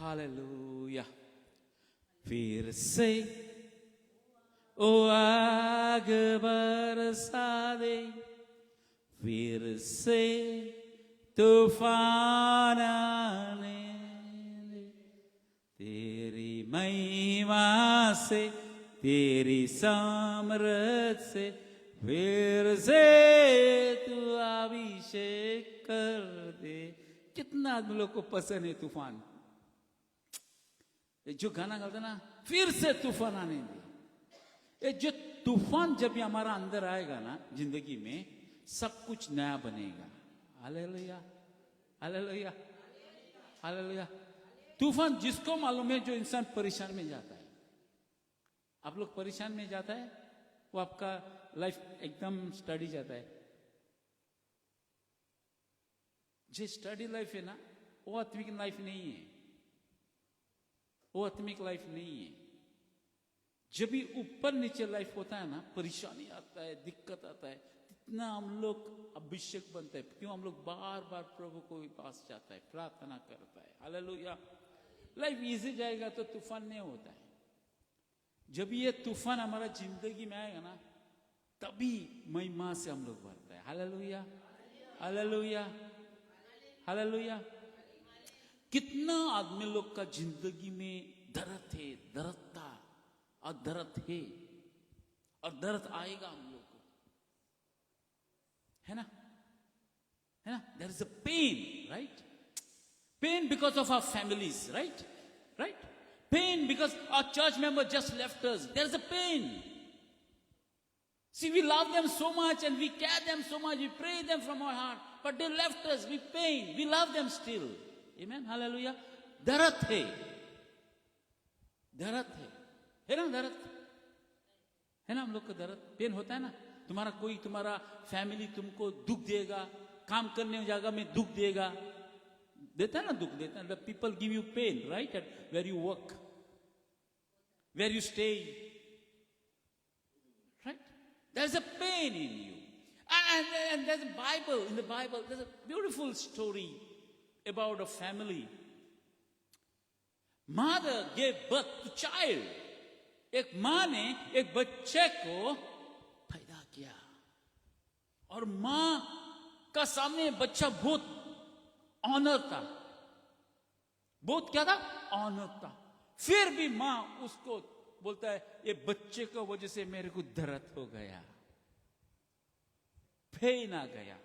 Hallelujah. फिर से ओ आग बरसा दे, फिर से तूफान आने दे, तेरी महिमा से, तेरी सामर्थ से फिर से तू अभिषेक कर दे। कितना आदमी लोग को पसंद है तूफान। जो गाना गाता ना, फिर से तूफान आने दे। ये जो तूफान जब भी हमारा अंदर आएगा ना जिंदगी में, सब कुछ नया बनेगा। Hallelujah, hallelujah, hallelujah. तूफान जिसको मालूम है, जो इंसान परेशान में जाता है। आप लोग परेशान में जाता है, वो आपका लाइफ एकदम स्टडी जाता है। जो स्टडी लाइफ है ना, वो आत्मिक लाइफ नहीं है, वो आत्मिक लाइफ नहीं है। जब भी ऊपर नीचे लाइफ होता है ना, परेशानी आता है, दिक्कत आता है, इतना हम लोग अभिषेक बनता है। क्यों? हम लोग बार बार प्रभु को पास जाता है, प्रार्थना करता है। हालेलुया। लाइफ इजी जाएगा तो तूफान नहीं होता है। जब ये तूफान हमारा जिंदगी में आएगा ना, तभी महिमा से हम लोग भरता है। Hallelujah, hallelujah, hallelujah. कितना आदमी लोग का जिंदगी में दर्द है, दर्द था और दर्द है और दर्द आएगा हम लोग को, है ना, है ना। There is a pain, right? Pain because of our families, right, right. Pain because our church member just left us. There's a pain. See, we love them so much and we care them so much. We pray them from our heart. But they left us with pain. We love them still. Amen. Hallelujah. दर्द है, दर्द है ना, दर्द है ना। हम लोग को दर्द, पेन होता है ना। तुम्हारा फैमिली तुमको दुख देगा, काम करने जगह में दुख देगा, देता है ना, दुख देता है। The people give you pain, right? At where you work, where you stay, right? There's a pain in you. And there's a Bible, in the Bible, there's a beautiful story about a family. Mother gave birth to child. एक माँ ने एक बच्चे को पैदा किया, और माँ का सामने बच्चा बहुत ऑनर था, बहुत क्या था, ऑनर था। फिर भी माँ उसको बोलता है, ये बच्चे को वजह से मेरे को दर्द हो गया, पेन आ गया,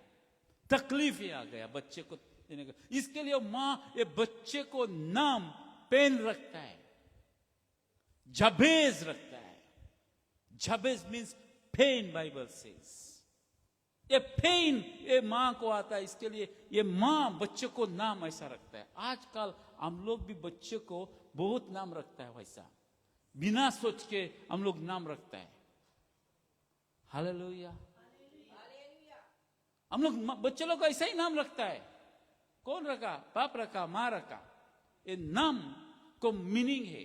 तकलीफ आ गया बच्चे को देने का। इसके लिए माँ ये बच्चे को नाम पेन रखता है, जबेज रखता है। जबेज मीन्स पेन, बाइबल सेज। ये पेन ये माँ को आता है, इसके लिए ये माँ बच्चे को नाम ऐसा रखता है। आजकल हम लोग भी बच्चे को बहुत नाम रखता है, वैसा बिना सोच के हम लोग नाम रखता है। हालेलुया। हम लोग बच्चे लोग को ऐसा ही नाम रखता है। कौन रखा? बाप रखा, माँ रखा। ये नाम को मीनिंग है।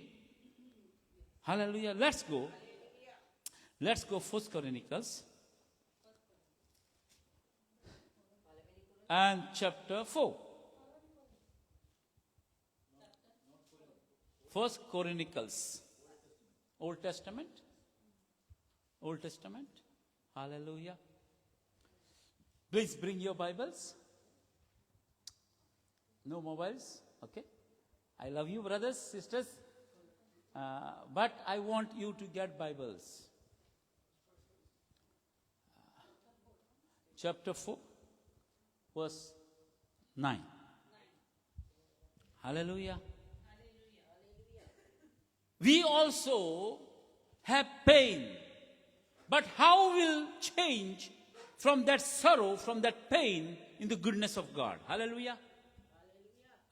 Hallelujah. Let's go 1 Chronicles and chapter 4. 1 Chronicles, Old Testament. Old Testament. Hallelujah. Please bring your Bibles. No mobiles, okay? I love you, brothers, sisters, but I want you to get Bibles. Chapter 4. Verse 9. Hallelujah. We also have pain, but how will change from that sorrow, from that pain, in the goodness of God? Hallelujah.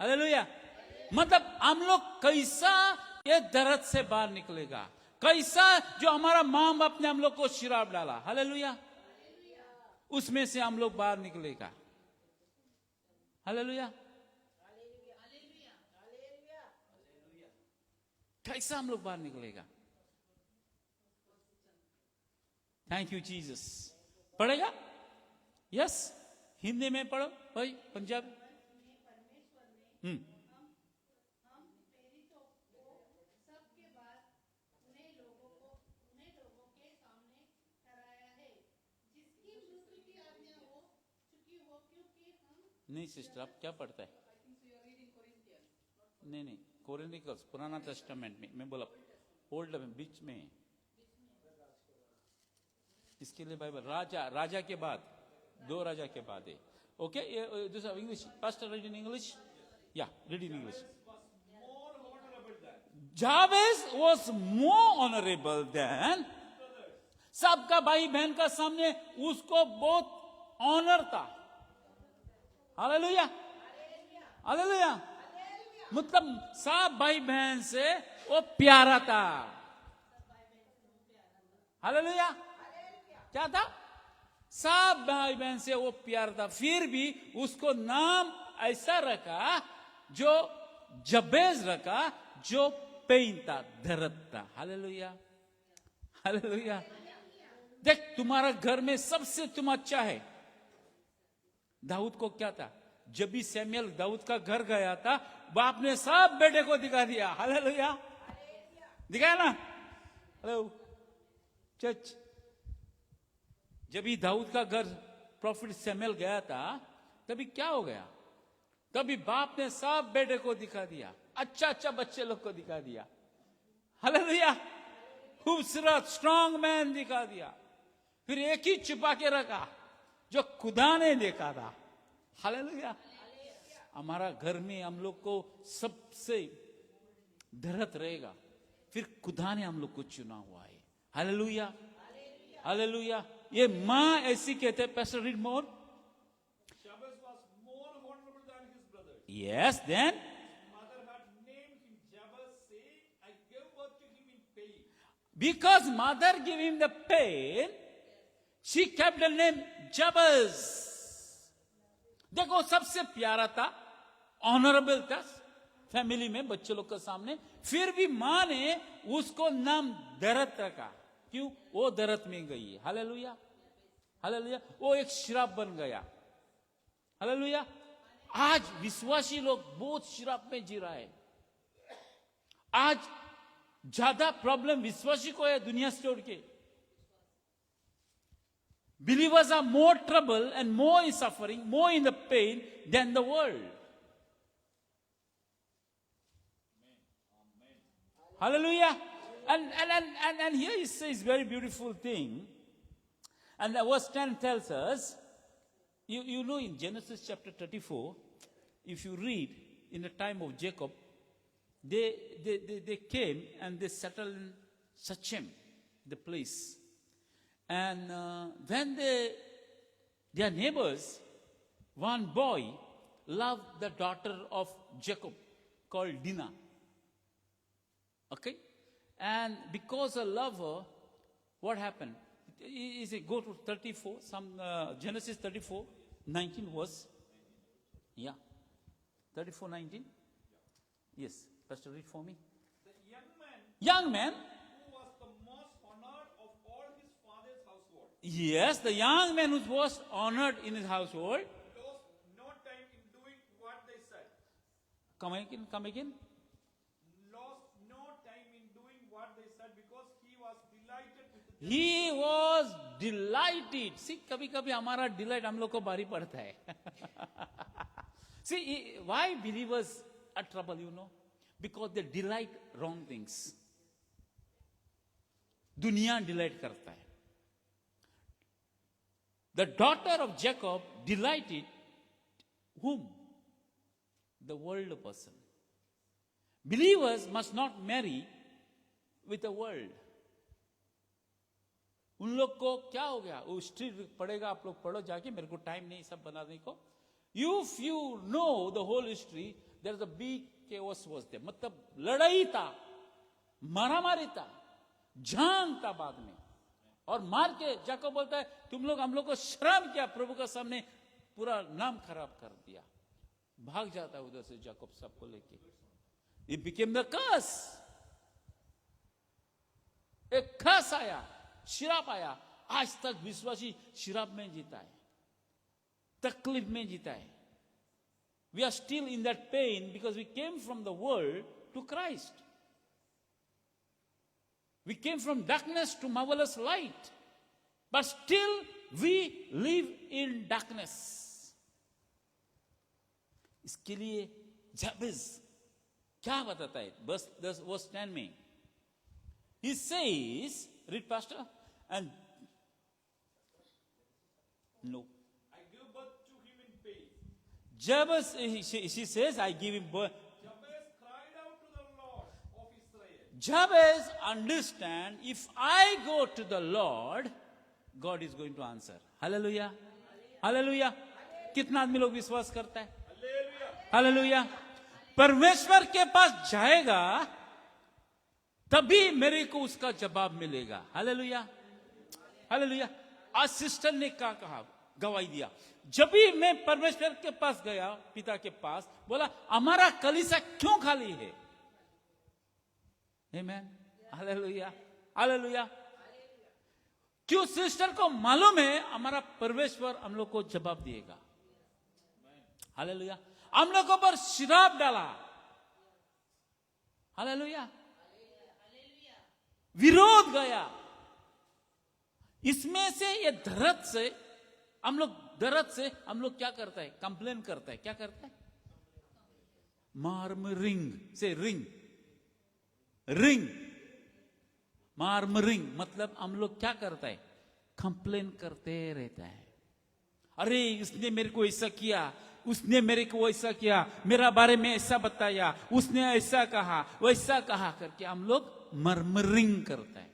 Hallelujah. मतलब हम लोग कैसा ये दर्द से बाहर निकलेगा, कैसा जो हमारा माँ बाप ने हम लोग को शराब डाला, हालेलुया, उसमें से हम लोग बाहर निकलेगा। हालेलुया। कैसा हम लोग बाहर निकलेगा? Thank you Jesus. पढ़ेगा? यस। हिंदी में पढ़ो भाई, पंजाबी। नहीं सिस्टर, आप क्या पढ़ता है? नहीं, कोरिन्थियंस पुराना टेस्टामेंट में, मैं बोला ओल्ड में, बीच में। इसके लिए बाइबल राजा के बाद, 2 राजा के बाद है। Okay, this English pastor, read in English. Yeah read in English. जावेज वॉज मोर ऑनरेबल देन, सबका भाई बहन का सामने उसको बहुत ऑनर था। Hallelujah, hallelujah. मतलब सब भाई बहन से वो प्यारा था। हालेलुया। क्या था? सब भाई बहन से वो प्यारा था। फिर भी उसको नाम ऐसा रखा, जो जबेज रखा, जो पेन था, दर्द था। Hallelujah, hallelujah. देख, तुम्हारा घर में सबसे तुम अच्छा है। दाऊद को क्या था? जब भी सैमुअल दाऊद का घर गया था, बाप ने सब बेटे को दिखा दिया। हालेलुया, दिखाया ना? Hello church. जब भी दाऊद का घर प्रॉफिट सैमुअल गया था, तभी क्या हो गया? तभी बाप ने सब बेटे को दिखा दिया, अच्छा अच्छा बच्चे लोग को दिखा दिया। हालेलुया, खूबसूरत स्ट्रांग मैन दिखा दिया। फिर एक ही छुपा के रखा, जो खुदा ने देखा था। हालेलुया। हमारा घर में हम लोग को सबसे दर्द रहेगा, फिर खुदा ने हम लोग को चुना हुआ है। Hallelujah, hallelujah. ये माँ ऐसी कहते हैं, pastor read more. Jabez was more honorable than his brothers. Yes, then His mother had named him Jabez, saying, I gave birth to him in pain. because mother gave him the pain, she kept the name Jabez. देखो, सबसे प्यारा था, honourable था family में, बच्चे लोग के सामने। फिर भी माँ ने उसको नाम दरद रखा। क्यों? वो दरद में गई है। Hallelujah, hallelujah. वो एक श्राप बन गया। हालेलुया। आज विश्वासी लोग बहुत श्राप में जी रहा है। आज ज्यादा प्रॉब्लम विश्वासी को है दुनिया से छोड़ के। Believers are more trouble and more in suffering, more in the pain than the world. Hallelujah. And here he says very beautiful thing. And verse 10 tells us, you know in Genesis chapter 34, if you read, in the time of Jacob, they came and they settled in Shechem, the place. And when their neighbors, one boy loved the daughter of Jacob called Dinah. Okay? And because of love her, what happened? Is it go to 34, Genesis 34, 19 verse. Yeah. 34, 19. Yes. Pastor, read for me. The Young man. who was the most honored of all his father's household Yes, the young man who was honored in his household. lost no time in doing what they said. Come again. Lost no time in doing what they said because he was delighted with the He was delighted. See, कभी-कभी हमारा delight हम लोग को भारी पड़ता है. See, why believers are trouble, you know? Because they delight wrong things. दुनिया delight करता है. The daughter of Jacob delighted whom? The world person. Believers must not marry with the world. उन लोग को क्या हो गया? वो हिस्ट्री पढ़ेगा, आप लोग पढ़ो जाके, मेरे को टाइम नहीं सब बनाने को. If you know the whole history, there is a big chaos was there. मतलब लड़ाई था, मारामारी था, जंग था बाद में. और मार के जाकोब बोलता है, तुम लोग हम लोग को शर्म किया, प्रभु के सामने पूरा नाम खराब कर दिया. भाग जाता है उधर से जाकोब सबको लेके. It became the curse. एक curse आया, श्राप आया. आज तक विश्वासी श्राप में जीता है, तकलीफ में जीता है. We are still in that pain because we came from the world to Christ. We came from darkness to marvelous light. But still we live in darkness. इसके लिए जबेज क्या बताता है? बस 10 में he says, read pastor, and no, I give birth to him in pain. Jabez, she says, I give him birth. Jabez cried out to the Lord of Israel. Jabez understand, if I go to the Lord, God is going to answer. Hallelujah. Hallelujah. कितना आदमी लोग विश्वास करता है? Hallelujah. परमेश्वर के पास जाएगा तभी मेरे को उसका जवाब मिलेगा। हालेलुया। हालेलुया। आज सिस्टर ने क्या कहा? गवाही दिया। जब भी मैं परमेश्वर के पास गया, पिता के पास, बोला हमारा कलीसिया क्यों खाली है? आमेन। हालेलुया। हालेलुया। क्यों? सिस्टर को मालूम है हमारा परमेश्वर हम लोग को जवाब देगा। हालेलुया। हम लोगों पर श्राप डाला। हालेलुया। विरोध गया। इसमें से ये दर्द से हम लोग क्या करता है? कंप्लेन करता है। क्या करता है? मार्मरिंग से रिंग मार्मरिंग मतलब हम लोग क्या करता है? कंप्लेन करते रहता है। अरे उसने मेरे को ऐसा किया, उसने मेरे को वैसा किया, मेरा बारे में ऐसा बताया, उसने ऐसा कहा, वैसा कहा करके हम लोग मर्मरिंग करता है।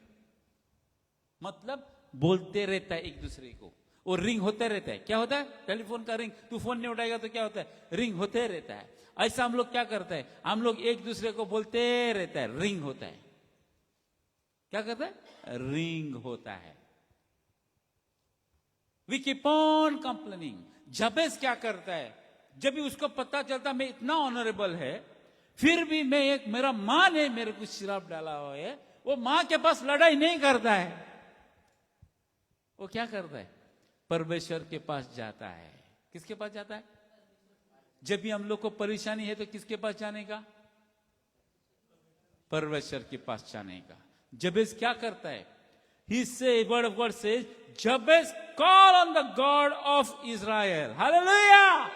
मतलब बोलते रहता है एक दूसरे को। और रिंग होते रहता है। क्या होता है? टेलीफोन का रिंग। तू फोन नहीं उठाएगा तो क्या होता है? रिंग होते रहता है। ऐसा हम लोग क्या करते हैं? हम लोग एक दूसरे को बोलते रहता है। रिंग होता है। क्या करता है? रिंग होता है। We keep on complaining. Jabez क्या करता है? जब भी उसको पता चलता मैं इतना ऑनरेबल है, फिर भी मेरा मां ने मेरे को श्राप डाला हुआ है, वो मां के पास लड़ाई नहीं करता है। वो क्या करता है? परमेश्वर के पास जाता है। किसके पास जाता है? जब भी हम लोग को परेशानी है तो किसके पास जाने का? परमेश्वर के पास जाने का। जबेस क्या करता है? He say, word of God says, Jabez call on the God of Israel. Hallelujah!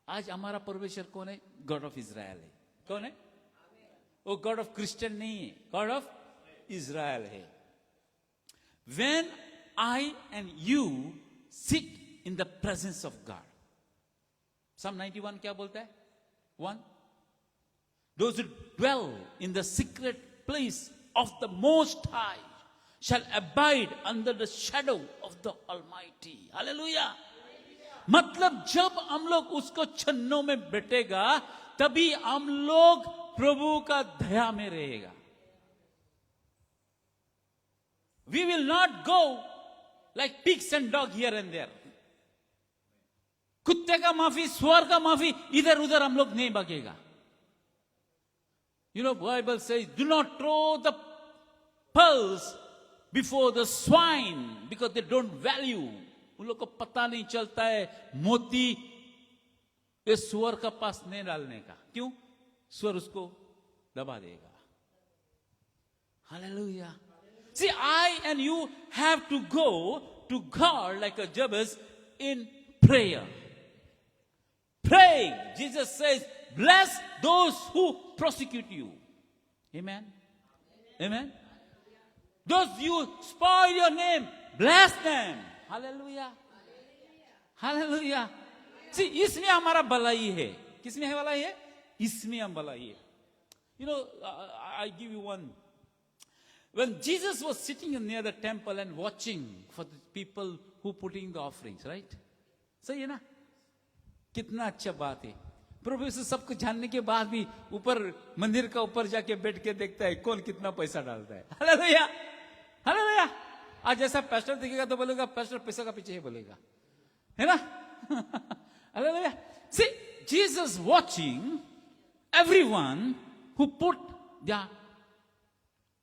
आज हमारा परमेश्वर कौन है? गॉड ऑफ इज़राइल है। कौन है? वो गॉड ऑफ क्रिश्चियन नहीं है, गॉड ऑफ इज़राइल है। When I and you sit in the presence of God. Psalm 91 क्या बोलता है? 1. Those who dwell in the secret place of the Most High shall abide under the shadow of the Almighty. Hallelujah. मतलब जब हम लोग उसको छन्नों में बैठेगा तभी हम लोग प्रभु का दया में रहेगा। We will not go like pigs and dogs here and there. कुत्ते का माफी, सुअर का माफी, इधर उधर हम लोग नहीं भागेगा। You know, Bible says, do not throw the pearls before the swine because they don't value. उन लोग को पता नहीं चलता है मोती ये सुअर का पास नहीं डालने का। क्यों? सुअर उसको दबा देगा। Hallelujah. See, I and you have to go to God like a Jabez in prayer. Pray. Jesus says, bless those who persecute you. Amen. Amen. Those you spoil your name, bless them. Hallelujah. Hallelujah. See, इसमें हमारा भलाई है। किसमें है भलाई है? इसमें हम भलाई है। You know, I give you one. When Jesus was sitting near the temple and watching for the people who putting the offerings, right? सही है ना? कितना अच्छा बात है। प्रभु यीशु सबको जानने के बाद भी ऊपर मंदिर का ऊपर जाके बैठ के देखता है कौन कितना पैसा डालता है। Hallelujah, hallelujah. आज जैसा पास्टर दिखेगा तो बोलेगा पास्टर पैसा का पीछे ही बोलेगा, है ना? Hallelujah. See, Jesus watching everyone who put their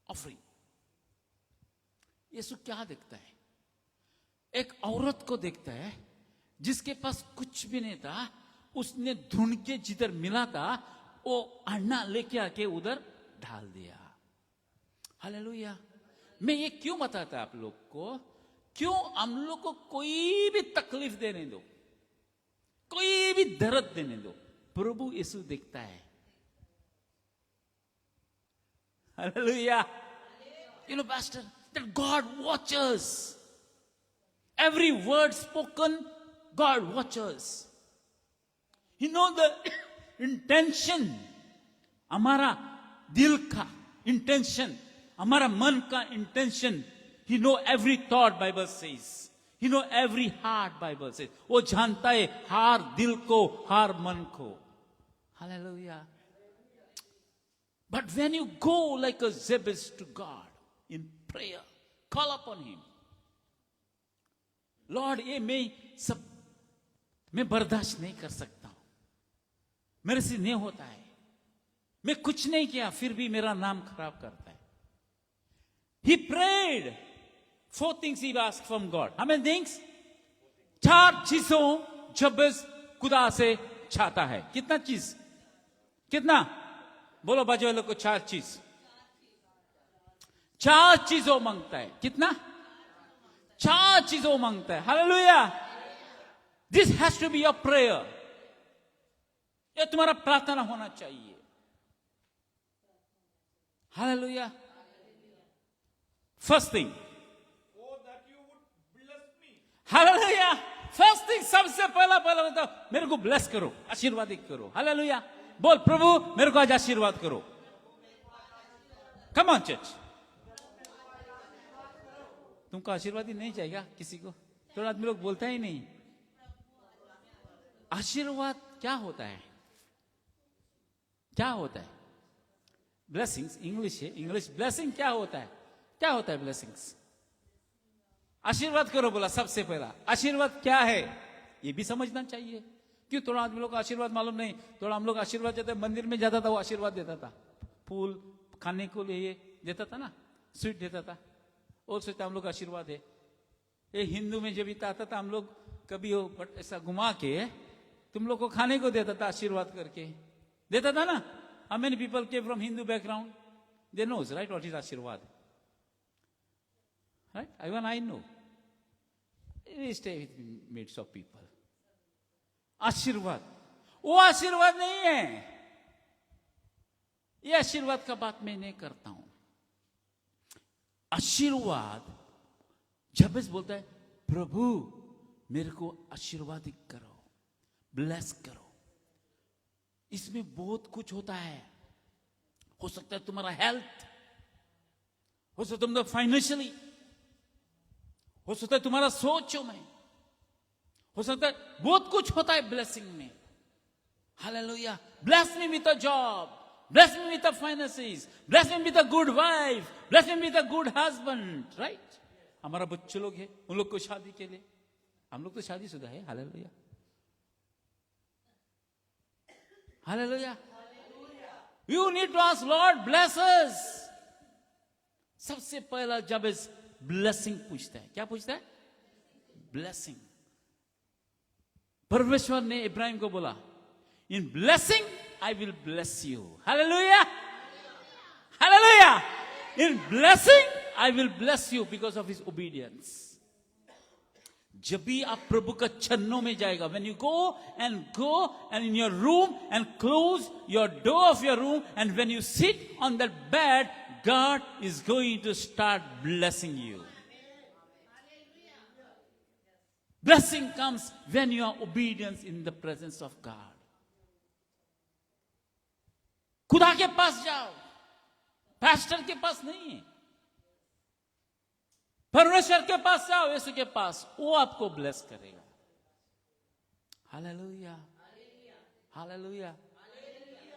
offering. यीशु क्या देखता है? एक औरत को देखता है जिसके पास कुछ भी नहीं था, उसने ढूंढ के जिधर मिला था वो अन्ना लेके आके उधर ढाल दिया। हालेलुया। मैं ये क्यों बताता आप लोग को? क्यों हम लोग को कोई भी तकलीफ देने दो, कोई भी दर्द देने दो, प्रभु यीशु देखता है. Hallelujah. You know, Pastor, that God watches. Every word spoken, God watches. He knows the intention. हमारा दिल का intention, हमारा मन का intention. He know every thought, Bible says. He know every heart, Bible says. वो जानता है हर दिल को, हर मन को. Hallelujah. But when you go like a Jabez to God in prayer, call upon Him. Lord, ये मैं बर्दाश्त नहीं कर सकता हूं, मेरे से नहीं होता है, मैं कुछ नहीं किया फिर भी मेरा नाम खराब करता है. He prayed 4 things he asked from God. How many things? 4 चीजों जबेज खुदा से चाहता है. कितना चीज? कितना? बोलो बाजू वालों को 4 चीज. 4 चीजों मांगता है. कितना? 4 चीजों मांगता है. Hallelujah. This has to be your prayer. ये तुम्हारा प्रार्थना होना चाहिए. Hallelujah. First thing. Oh, that you would bless me. Hallelujah. First thing, सबसे पहला बताओ, मेरे को ब्लेस करो, आशीर्वादित करो. हालेलुया. बोल प्रभु मेरे को आज आशीर्वाद करो. Come on church. तुमको आशीर्वाद ही नहीं चाहिए किसी को? थोड़ा आदमी लोग बोलता ही नहीं. आशीर्वाद क्या होता है? क्या होता है? ब्लेसिंग्स इंग्लिश है. इंग्लिश ब्लेसिंग क्या होता है? क्या होता है ब्लेसिंग्स? आशीर्वाद करो बोला सबसे पहला. आशीर्वाद क्या है ये भी समझना चाहिए. क्यों? थोड़ा आदमी लोग को आशीर्वाद मालूम नहीं. थोड़ा हम लोग आशीर्वाद देते, मंदिर में जाता था वो आशीर्वाद देता था, फूल खाने को लिए देता था ना, स्वीट देता था, और सोचता हम लोग आशीर्वाद है. ये हिंदू में जब आता था हम लोग कभी हो ऐसा घुमा के तुम लोग को खाने को देता था, आशीर्वाद करके देता था ना. How many people came from Hindu background? They knows, right, what is आशीर्वाद? Right? Even I know. We stay with midst of people. आशीर्वाद वो आशीर्वाद नहीं है. ये आशीर्वाद का बात मैं नहीं करता हूं. आशीर्वाद जबेज बोलता है प्रभु मेरे को आशीर्वादित करो, ब्लेस करो. इसमें बहुत कुछ होता है. हो सकता है तुम्हारा हेल्थ, हो सकता है तुम्हारा फाइनेंशियली, हो सकता है तुम्हारा सोचों में, हो सकता है बहुत कुछ होता है ब्लेसिंग में. Hallelujah. Bless me with a job, bless me with a finances, bless me with a good wife, bless me with a good husband. Right? हमारा बच्चे लोग हैं, उन लोग को शादी के लिए, हम लोग तो शादीशुदा है. Hallelujah. Hallelujah. You need to ask Lord bless us. सबसे पहला जब इस ब्लेसिंग पूछता है. क्या पूछता है? ब्लेसिंग. परमेश्वर ने इब्राहिम को बोला in blessing I will bless you. Hallelujah. Hallelujah. In blessing I will bless you because of his obedience. जब भी आप प्रभु का चरणों में जाएगा, when you go and in your room and close your door of your room and when you sit on that bed, God is going to start blessing you. Blessing comes when you are obedient in the presence of God. खुदा के पास जाओ, pastor के पास नहीं है. परमेश्वर के पास जाओ, यीशु के पास, वो आपको ब्लेस करेगा. Hallelujah. Hallelujah.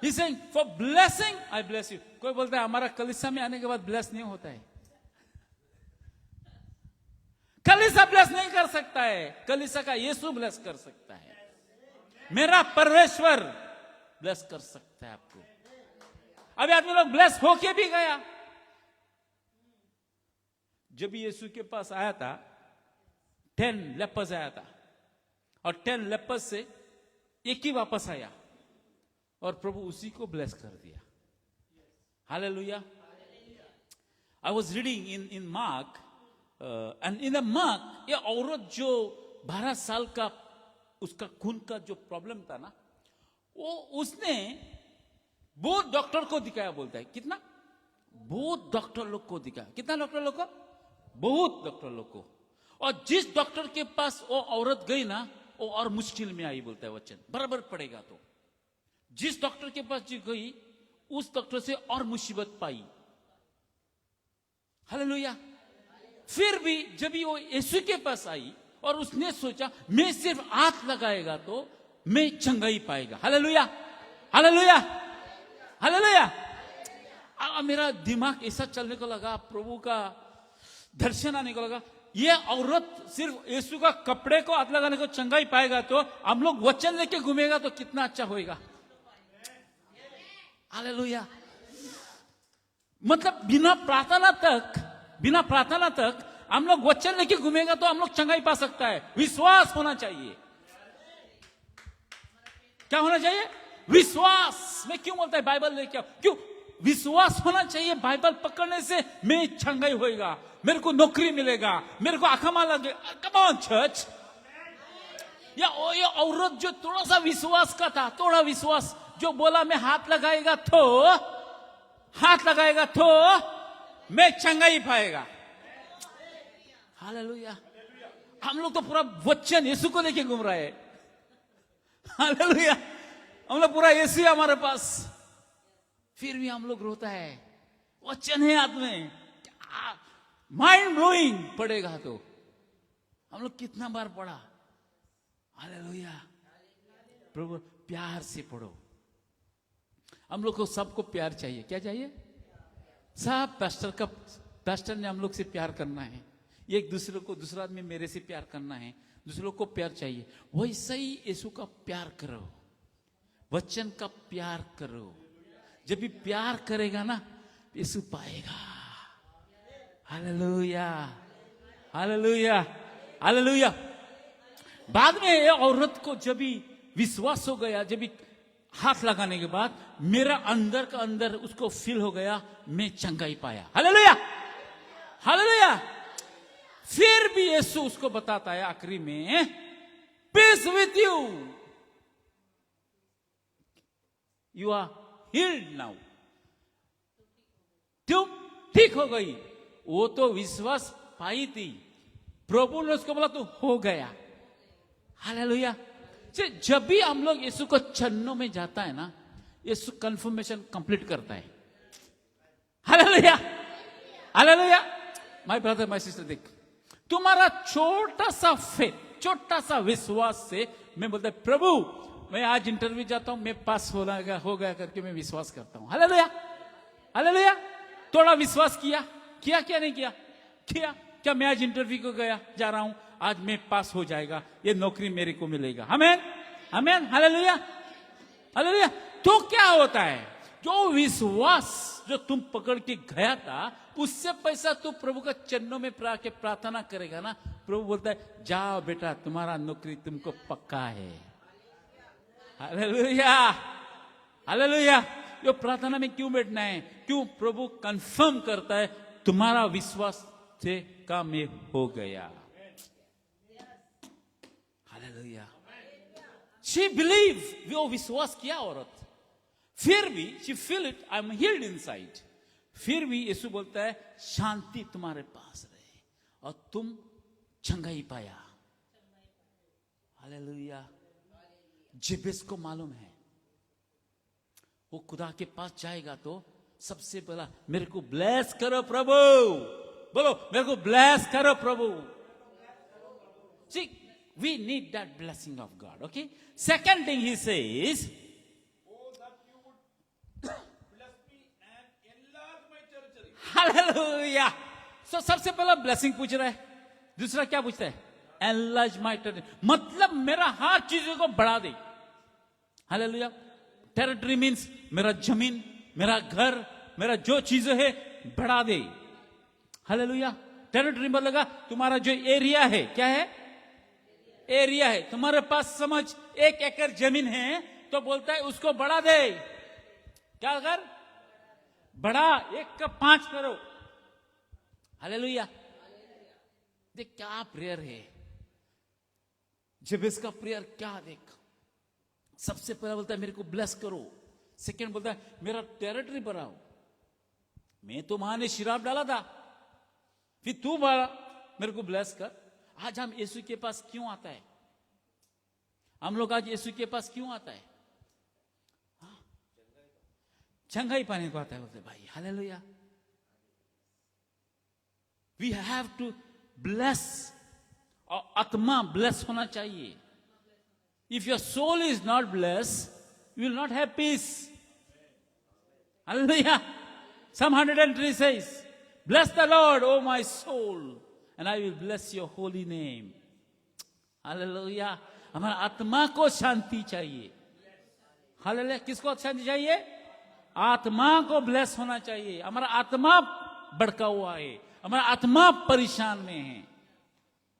He saying for blessing I bless you. कोई बोलता है हमारा कलीसिया में आने के बाद ब्लेस नहीं होता है. कलीसिया ब्लेस नहीं कर सकता है. कलीसिया का यीशु ब्लेस कर सकता है. मेरा परमेश्वर ब्लेस कर सकता है आपको. अभी आदमी लोग ब्लेस होके भी गया. जब यीशु के पास आया था 10 लेपर्स आया था और 10 लेपर्स से एक ही वापस आया और प्रभु उसी को ब्लेस कर दिया. Hallelujah. I was reading in mark and in the mark ये औरत जो 12 साल का उसका खून का जो प्रॉब्लम था ना, वो उसने बहुत डॉक्टर को दिखाया, बोलता है कितना, बहुत डॉक्टर लोग को दिखाया। कितना डॉक्टर लोग को? बहुत डॉक्टर लोग को। और जिस डॉक्टर के पास वो औरत गई ना, वो और मुश्किल में आई, बोलता है वचन, बराबर पड़ेगा। तो जिस डॉक्टर के पास जो गई, उस डॉक्टर से और मुसीबत पाई। हालेलुया। फिर भी जब वो यीशु के पास आई और उसने सोचा मैं सिर्फ हाथ लगाएगा तो मैं चंगाई पाएगा। Hallelujah, hallelujah, hallelujah. मेरा दिमाग ऐसा चलने को लगा, प्रभु का दर्शन आने को लगा, ये औरत सिर्फ यीशु का कपड़े को हाथ लगाने को चंगाई पाएगा तो हम लोग वचन लेके घूमेगा तो कितना अच्छा होएगा। हालेलुया। मतलब बिना प्रार्थना तक हम लोग वचन लेके घूमेगा तो हम लोग चंगाई पा सकता है। विश्वास होना चाहिए। क्या होना चाहिए? विश्वास। मैं क्यों बोलता है बाइबल लेके आओ? क्यों? विश्वास होना चाहिए। बाइबल पकड़ने से मैं चंगाई होएगा, मेरे को नौकरी मिलेगा, मेरे को आखमा लगेगा। Come on church. या ये औरत जो थोड़ा सा विश्वास का था, थोड़ा विश्वास, जो बोला मैं हाथ लगाएगा तो मैं चंगाई पाएगा। हालेलुया। हम लोग तो पूरा वचन यीशु को लेके घूम रहे हैं। हालेलुया। हम लोग पूरा यीशु है हमारे पास, फिर भी हम लोग रोता है। वचन है हाथ में, माइंड ब्लोइंग पड़ेगा तो हम लोग कितना बार पढ़ा। हालेलुया। प्रभु प्यार से पढ़ो। हम लोग को सबको प्यार चाहिए। क्या चाहिए? सब पास्टर ने हम लोग से प्यार करना है। एक दूसरे को, दूसरा आदमी मेरे से प्यार करना है, दूसरों को प्यार चाहिए। वैसे ही यीशु का प्यार करो, वचन का प्यार करो। जब भी प्यार करेगा ना, यीशु पाएगा। Hallelujah, hallelujah, hallelujah. बाद में ये औरत को जब भी विश्वास हो गया, जब भी हाथ लगाने के बाद मेरा अंदर का अंदर उसको फील हो गया, मैं चंगाई पाया। Hallelujah, hallelujah. फिर भी यीशु उसको बताता है आखिरी में, peace with you, you are healed now. तुम ठीक हो गई। वो तो विश्वास पाई थी, प्रभु ने उसको बोला तू हो गया। हालेलुया। जब भी हम लोग यीशु को चरणों में जाता है ना, यीशु कंफर्मेशन कंप्लीट करता है। Hallelujah, hallelujah. My brother, my sister, देख, तुम्हारा छोटा सा फेथ, छोटा सा विश्वास से मैं बोलता है प्रभु मैं आज इंटरव्यू जाता हूं, मैं पास हो गया करके मैं विश्वास करता हूं। Hallelujah, hallelujah. थोड़ा विश्वास किया क्या नहीं किया? क्या मैं आज इंटरव्यू को जा रहा हूं, आज मैं पास हो जाएगा, ये नौकरी मेरे को मिलेगा। आमेन, आमेन, हालेलुया, हालेलुया। तो क्या होता है? जो विश्वास जो तुम पकड़ के गया था, उससे पैसा तू प्रभु का चरणों में प्रार्थना करेगा ना, प्रभु बोलता है जाओ बेटा, तुम्हारा नौकरी तुमको पक्का है। Hallelujah, hallelujah. जो प्रार्थना में क्यों बैठना है? क्यों? प्रभु कंफर्म करता है तुम्हारा विश्वास से काम में हो गया। हालेलुया। शी बिलीव, वो विश्वास किया औरत। फिर भी she feel it, I am heeled inside. फिर भी यीशु बोलता है शांति तुम्हारे पास रहे और तुम चंगाई पाया। हालेलुया। जेबेस को मालूम है, वो खुदा के पास जाएगा तो सबसे पहला मेरे को ब्लेस करो प्रभु। बोलो, मेरे को ब्लेस करो प्रभु। See, we need that blessing of God. Okay. Second thing he says, oh that you would bless me and enlarge my territory. Hallelujah. So सबसे पहला ब्लेसिंग पूछ रहा है, दूसरा क्या पूछता है? Enlarge my territory. मतलब मेरा हर चीजों को बढ़ा दे। हालेलुया। टेरिटरी मीन्स मेरा जमीन, मेरा घर, मेरा जो चीजें है बढ़ा दे। हालेलुया। टेरिटरी मतलब तुम्हारा जो एरिया है, क्या है? एरिया है। तुम्हारे पास समझ 1 एकड़ जमीन है तो बोलता है उसको बढ़ा दे। क्या कर? बढ़ा, 1 का 5 करो। हालेलुया। देख क्या प्रेयर है। जब इसका प्रेयर क्या देख, सबसे पहला बोलता है मेरे को ब्लेस करो, सेकंड बोलता है मेरा टेरिटरी बढ़ाओ, मैं तो मां ने शराब डाला था, फिर तू बड़ा मेरे को ब्लेस कर। आज हम यीशु के पास क्यों आता है? हम लोग आज यीशु के पास क्यों आता है? चंगाई पाने को आता है, बोलते भाई hallelujah. We have to bless, और आत्मा ब्लेस होना चाहिए। If your soul is not bless, you will not have peace. Hallelujah. Psalm 103 says, bless the Lord, O my soul, and I will bless your holy name. Hallelujah. हमारा आत्मा को शांति चाहिए। Hallelujah. किसको शांति चाहिए? आत्मा को ब्लेस होना चाहिए। हमारा आत्मा भड़का हुआ है, हमारा आत्मा परेशान में है,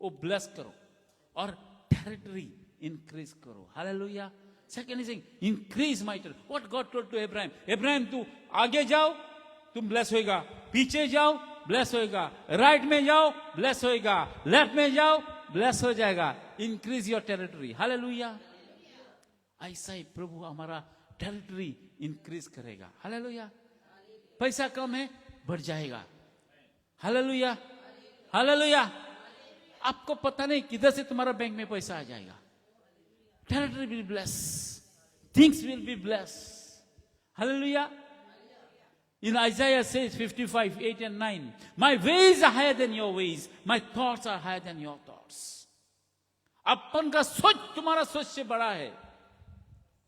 वो ब्लेस करो और टेरिटरी इंक्रीज करो। Hallelujah. Second is increase my territory. What God told to Abraham, Abraham तू आगे जाओ तुम ब्लेस होएगा, पीछे जाओ ब्लेस होएगा, राइट में जाओ ब्लेस होएगा, लेफ्ट में जाओ ब्लेस हो जाएगा। Increase your territory. हालेलुया। ऐसा ही प्रभु हमारा टेरिटरी इंक्रीज करेगा। हालेलुया। पैसा कम है, बढ़ जाएगा। हालेलुया। हालेलुया। आपको पता नहीं किधर से तुम्हारा बैंक में पैसा आ जाएगा। Territory will bless, things will be bless. Hallelujah. In Isaiah says 55, 8 and 9, my ways are higher than your ways, my thoughts are higher than your thoughts. अपन का सोच तुम्हारा सोच से बड़ा है,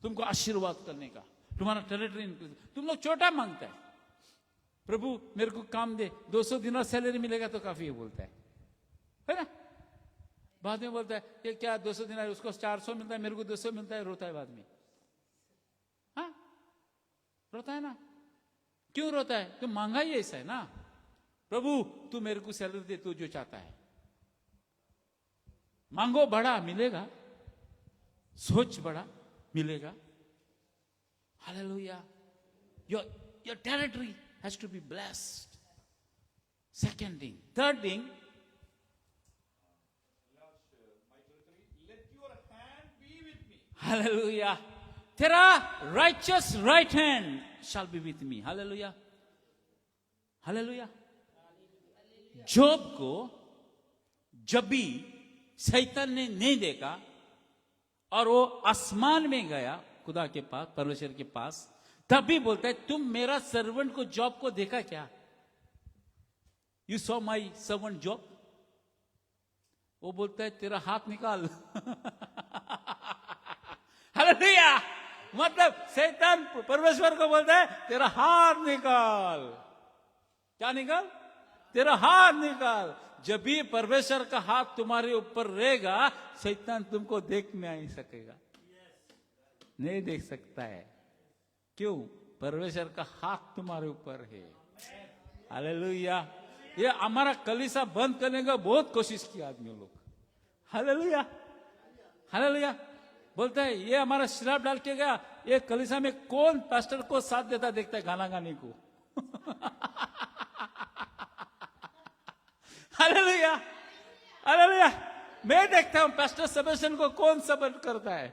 तुमको आशीर्वाद करने का, तुम्हारा टेरिटरी इंक्रीज। तुम लोग छोटा मांगता है, प्रभु मेरे को काम दे, 200 दिनों सैलरी मिलेगा तो काफी है बोलता है ना? बाद में बोलता है कि क्या 200 दिन उसको 400 मिलता है, मेरे को 200 मिलता है, रोता है बाद में। हाँ, रोता है ना? क्यों रोता है? तो महंगाई ऐसा है ना। प्रभु तू मेरे को सैलरी दे, तू जो चाहता है मांगो, बड़ा मिलेगा, सोच बड़ा मिलेगा। Hallelujah. Your territory has to be blessed. Second thing. Third thing, let your hand be with me. Hallelujah, तेरा righteous right hand shall be with me. Hallelujah. Hallelujah. Job को जब भी शैतान ने नहीं देखा और वो आसमान में गया खुदा के पास, परमेश्वर के पास, तभी बोलता है तुम मेरा सर्वेंट को जॉब को देखा क्या? You saw my servant job? वो बोलता है तेरा हाथ निकाल। हालेलुया। मतलब शैतान परमेश्वर को बोलता है तेरा हाथ निकाल। क्या निकाल? तेरा हाथ निकाल। जब भी परमेश्वर का हाथ तुम्हारे ऊपर रहेगा, शैतान तुमको देख नहीं सकेगा, नहीं देख सकता है। क्यों? परमेश्वर का हाथ तुम्हारे ऊपर है। हालेलुया। ये हमारा कलीसा बंद करने का बहुत कोशिश किया आदमी लोग। हालेलुया। हालेलुया। बोलता है ये हमारा शराब डाल के गया, ये कलीसा में कौन पास्टर को साथ देता देखता है गाना गाने को। हालेलुया। हालेलुया। मैं देखता हूं पास्टर सबेशन को कौन सपोर्ट करता है,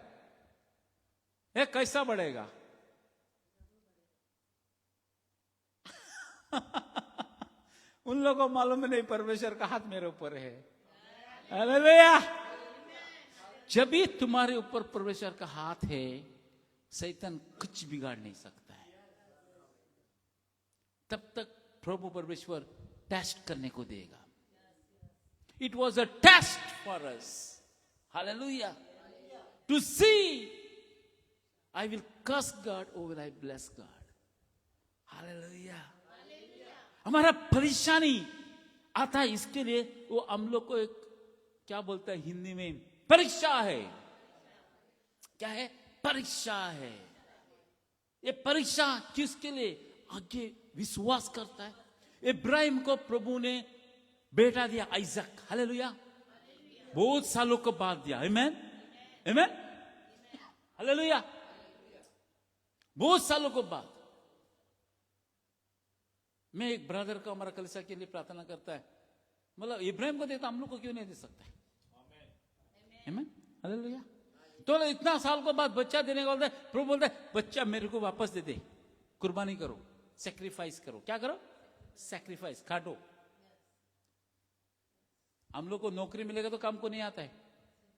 ये कैसा बढ़ेगा। उन लोगों को मालूम नहीं परमेश्वर का हाथ मेरे ऊपर है। हालेलुया। जब भी तुम्हारे ऊपर परमेश्वर का हाथ है, शैतान कुछ बिगाड़ नहीं सकता है। तब तक प्रभु परमेश्वर टेस्ट करने को देगा। It was a test for us. Hallelujah. To see I will curse God और will I bless God. Hallelujah. हमारा परेशानी आता है इसके लिए, वो हम लोग को एक क्या बोलता है हिंदी में, परीक्षा है। क्या है? परीक्षा है। ये परीक्षा किसके लिए? आगे विश्वास करता है। इब्राहिम को प्रभु ने बेटा दिया आइजक। हालेलुया। बहुत सालों के बाद दिया। आमेन। आमेन। हालेलुया। बहुत सालों के बाद। मैं एक ब्रदर का हमारा कलीसिया के लिए प्रार्थना करता है, मतलब इब्राहिम को देता, हम लोग को क्यों नहीं दे सकता है? आमेन। हालेलुया। तो इतना साल के बाद बच्चा देने का बोलता है, प्रभु बोलता है बच्चा मेरे को वापस दे दे, कुर्बानी करो, सेक्रीफाइस करो। क्या करो? सेक्रीफाइस, काटो। हम लोग को नौकरी मिलेगा तो काम को नहीं आता है,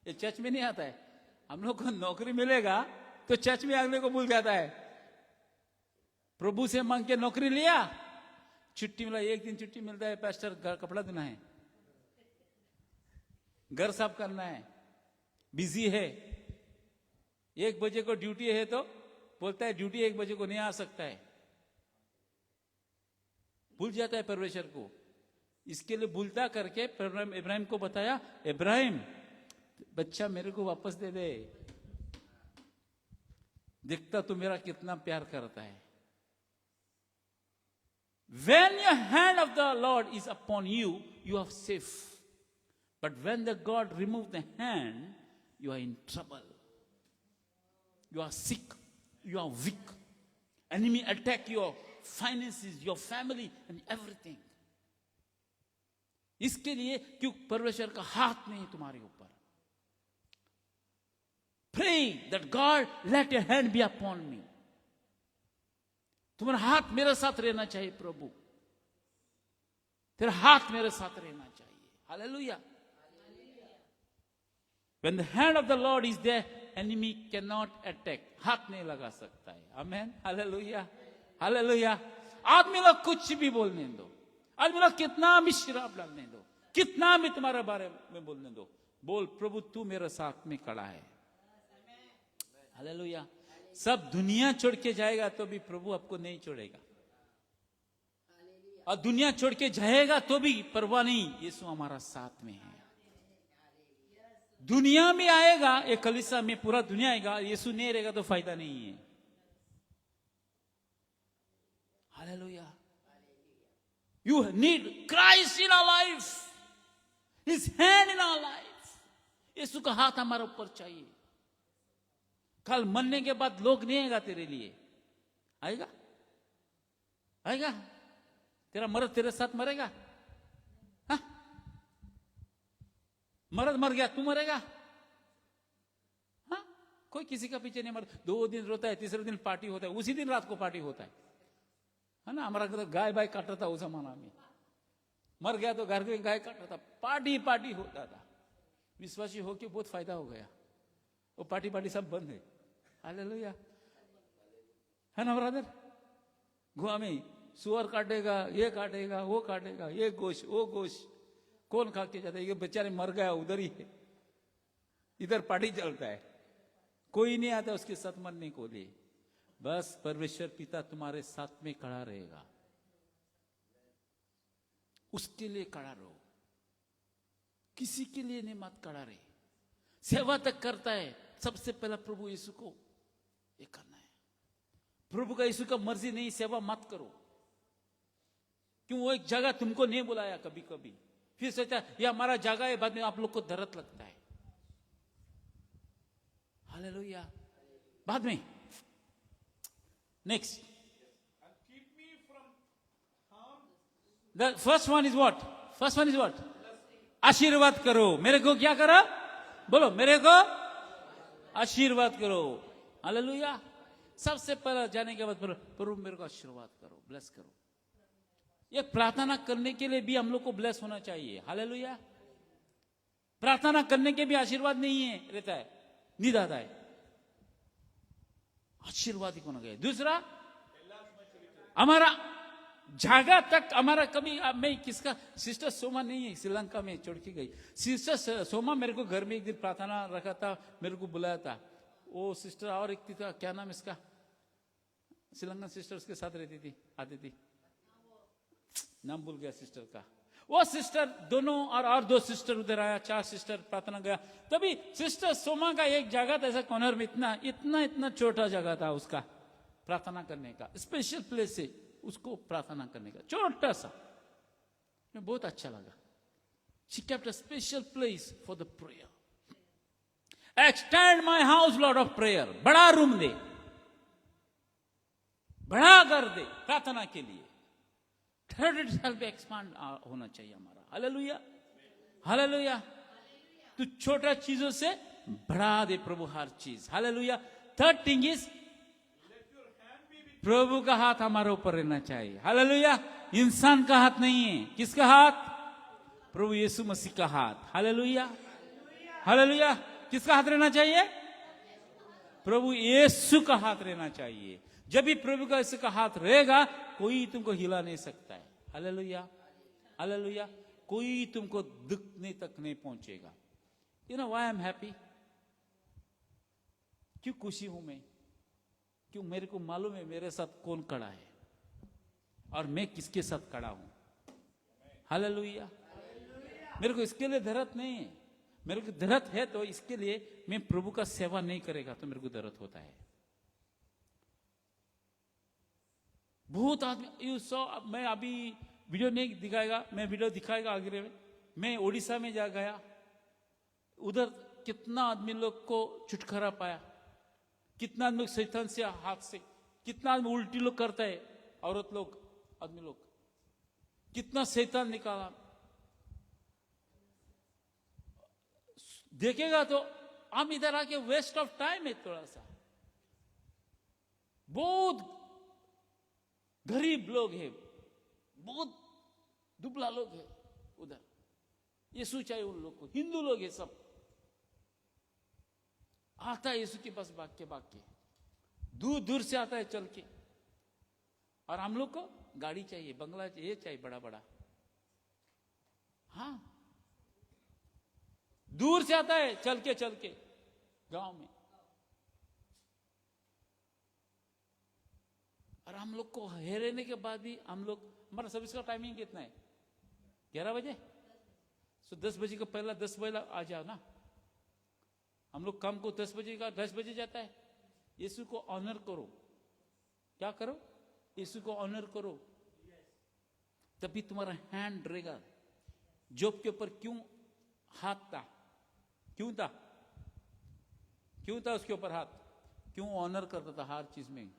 ये चर्च में नहीं आता है। हम लोग को नौकरी मिलेगा तो चर्च में अगले को भूल जाता है। प्रभु से मांग के नौकरी लिया, छुट्टी मिला, एक दिन छुट्टी मिलता है, पास्टर कपड़ा धोना है, घर साफ करना है, बिजी है, 1 बजे को ड्यूटी है तो बोलता है ड्यूटी 1 बजे को नहीं आ सकता है, भूल जाता है परमेश्वर को। इसके लिए भूलता करके इब्राहिम को बताया, इब्राहिम बच्चा मेरे को वापस दे दे, देखता तो मेरा कितना प्यार करता है। When your hand of the Lord is upon you, you are safe. But when the God remove the hand, you are in trouble. You are sick. You are weak. Enemy attack your finances, your family and everything. इसके लिए क्यों? परमेश्वर का हाथ नहीं तुम्हारे ऊपर। Pray that God let your hand be upon me. तुम्हारा हाथ मेरे साथ रहना चाहिए प्रभु, तेरा हाथ मेरे साथ रहना चाहिए। Hallelujah. When the hand of the Lord is there, enemy cannot attack. हाथ नहीं लगा सकता है। आमेन। Hallelujah, hallelujah. आदमी लोग कुछ भी बोलने दो, आदमी लोग कितना भी शराब डालने दो, कितना भी तुम्हारे बारे में बोलने दो, बोल प्रभु तू मेरे साथ में खड़ा है। हालेलुया। सब दुनिया छोड़ के जाएगा तो भी प्रभु आपको नहीं छोड़ेगा, और दुनिया छोड़ के जाएगा तो भी परवाह नहीं, यीशु हमारा साथ में है। दुनिया में आएगा, एक कलीसिया में पूरा दुनिया आएगा, यीशु नहीं रहेगा तो फायदा नहीं है। Hallelujah. You need Christ in our life, His hand in our life. यीशु का हाथ हमारे ऊपर चाहिए। कल मरने के बाद लोग नहीं आएगा तेरे लिए, आएगा? आएगा? तेरा मर्द तेरे साथ मरेगा? हाँ? मर्द मर गया, तू मरेगा? हाँ? कोई किसी का पीछे नहीं मरता। 2 दिन रोता है, तीसरे दिन पार्टी होता है, उसी दिन रात को पार्टी होता है ना? हमारा घर गाय बाय काटता था उस जमाना में, मर गया तो घर में गाय काटता था, पार्टी पार्टी होता था। विश्वासी होके बहुत फायदा हो गया, वो पार्टी पार्टी सब बंद है। हालेलुया, है ना ब्रदर? गुआ में सुअर काटेगा, ये काटेगा, वो काटेगा, ये गोश्त वो गोश्त, कौन खा के जाता है? ये बेचारे मर गया उधर ही है, इधर पार्टी चलता है, कोई नहीं आता उसके साथ मरने को लिए। बस परमेश्वर पिता तुम्हारे साथ में खड़ा रहेगा, उसके लिए खड़ा रहो, किसी के लिए नहीं मत खड़ा रहे। सेवा तक करता है, सबसे पहला प्रभु यीशु को ये करना है। प्रभु का यीशु का मर्जी नहीं, सेवा मत करो। क्यों? वो एक जगह तुमको नहीं बुलाया कभी कभी, फिर सोचा ये हमारा जगह है, बाद में आप लोग को दर्द लगता है। हालेलुया। बाद में next, the first one is what? First one is what? आशीर्वाद करो। मेरे को क्या करो? बोलो, मेरे को आशीर्वाद करो। हालेलुया। सबसे पहले जाने के बाद प्रभु मेरे को आशीर्वाद करो, ब्लेस करो। ये प्रार्थना करने के लिए भी हम लोग को ब्लेस होना चाहिए। हालेलुया। प्रार्थना करने के भी आशीर्वाद नहीं है रहता है, नींद आता है, आशीर्वाद ही कौन गए। दूसरा, हमारा जागा तक हमारा कभी, मैं किसका, सिस्टर सोमा नहीं है, श्रीलंका में छोड़ के गई। सिस्टर सोमा मेरे को घर में एक दिन प्रार्थना रखा था, मेरे को बुलाया था। वो सिस्टर और एक थी, क्या नाम इसका, श्रीलंकन सिस्टर उसके साथ रहती थी, आती थी, नाम भूल गया सिस्टर का। वो सिस्टर दोनों और 2 सिस्टर उधर आया, 4 सिस्टर प्रार्थना गया। तभी सिस्टर सोमा का एक जगह था ऐसा कॉर्नर में, इतना इतना इतना छोटा जगह था उसका प्रार्थना करने का, स्पेशल प्लेस है उसको प्रार्थना करने का, छोटा सा। मैं बहुत अच्छा लगा। She kept a special place for the prayer. Extend my house, Lord of prayer. बड़ा रूम दे, बड़ा घर दे प्रार्थना के लिए। थर्ड इट हेल्प एक्सपांड होना चाहिए हमारा। Hallelujah, hallelujah. तू छोटा चीजों से बढ़ा दे प्रभु हर चीज। Hallelujah. Third thing is, Let your hand be with प्रभु का हाथ हमारे ऊपर रहना चाहिए। हालेलुया। इंसान का हाथ नहीं है, किसका हाथ? प्रभु यीशु मसीह का हाथ। Hallelujah, hallelujah. किसका हाथ रहना चाहिए? प्रभु यीशु का हाथ रहना चाहिए। जब भी प्रभु का यीशु का हाथ रहेगा, कोई तुमको हिला नहीं सकता है। Hallelujah, hallelujah. कोई तुमको दुखने तक नहीं पहुंचेगा। You know why I am happy? क्यों खुशी हूं मैं? क्यों? मेरे को मालूम है मेरे साथ कौन खड़ा है और मैं किसके साथ खड़ा हूं। हालेलुया। मेरे को इसके लिए दर्द नहीं है। मेरे को दर्द है तो इसके लिए मैं प्रभु का सेवा नहीं करेगा तो मेरे को दर्द होता है। बहुत आदमी यू सो, मैं अभी वीडियो नहीं दिखाएगा, मैं वीडियो दिखाएगा आगे में। मैं उड़ीसा में जा गया, उधर कितना आदमी लोग को छुटकारा पाया, कितना आदमी शैतान से हाथ से, कितना आदमी उल्टी लोग करता है, औरत लोग, आदमी लोग, कितना शैतान निकाला। देखेगा तो हम इधर आके वेस्ट ऑफ टाइम है थोड़ा सा। बहुत गरीब लोग हैं, बहुत दुबला लोग हैं उधर। यीशु चाहिए उन लोग को। हिंदू लोग हैं सब, आता है यीशु के पास भाग के दूर दूर से आता है चल के। और हम लोग को गाड़ी चाहिए, बंगला चाहिए, ये चाहिए बड़ा बड़ा। हाँ, दूर से आता है चल के गांव में। और हम लोग को रहने के बाद भी हम लोग, हमारा सर्विस का टाइमिंग कितना है? 11 बजे। तो 10 बजे का पहला 10 बजे आ जाओ ना। हम लोग काम को 10 बजे का 10 बजे जाता है। यीशु को ऑनर करो। क्या करो? यीशु को ऑनर करो, तभी तुम्हारा हैंड रहेगा। जॉब के ऊपर क्यों हाथ था? क्यों था उसके ऊपर हाथ? क्यों? ऑनर करता था हर चीज में।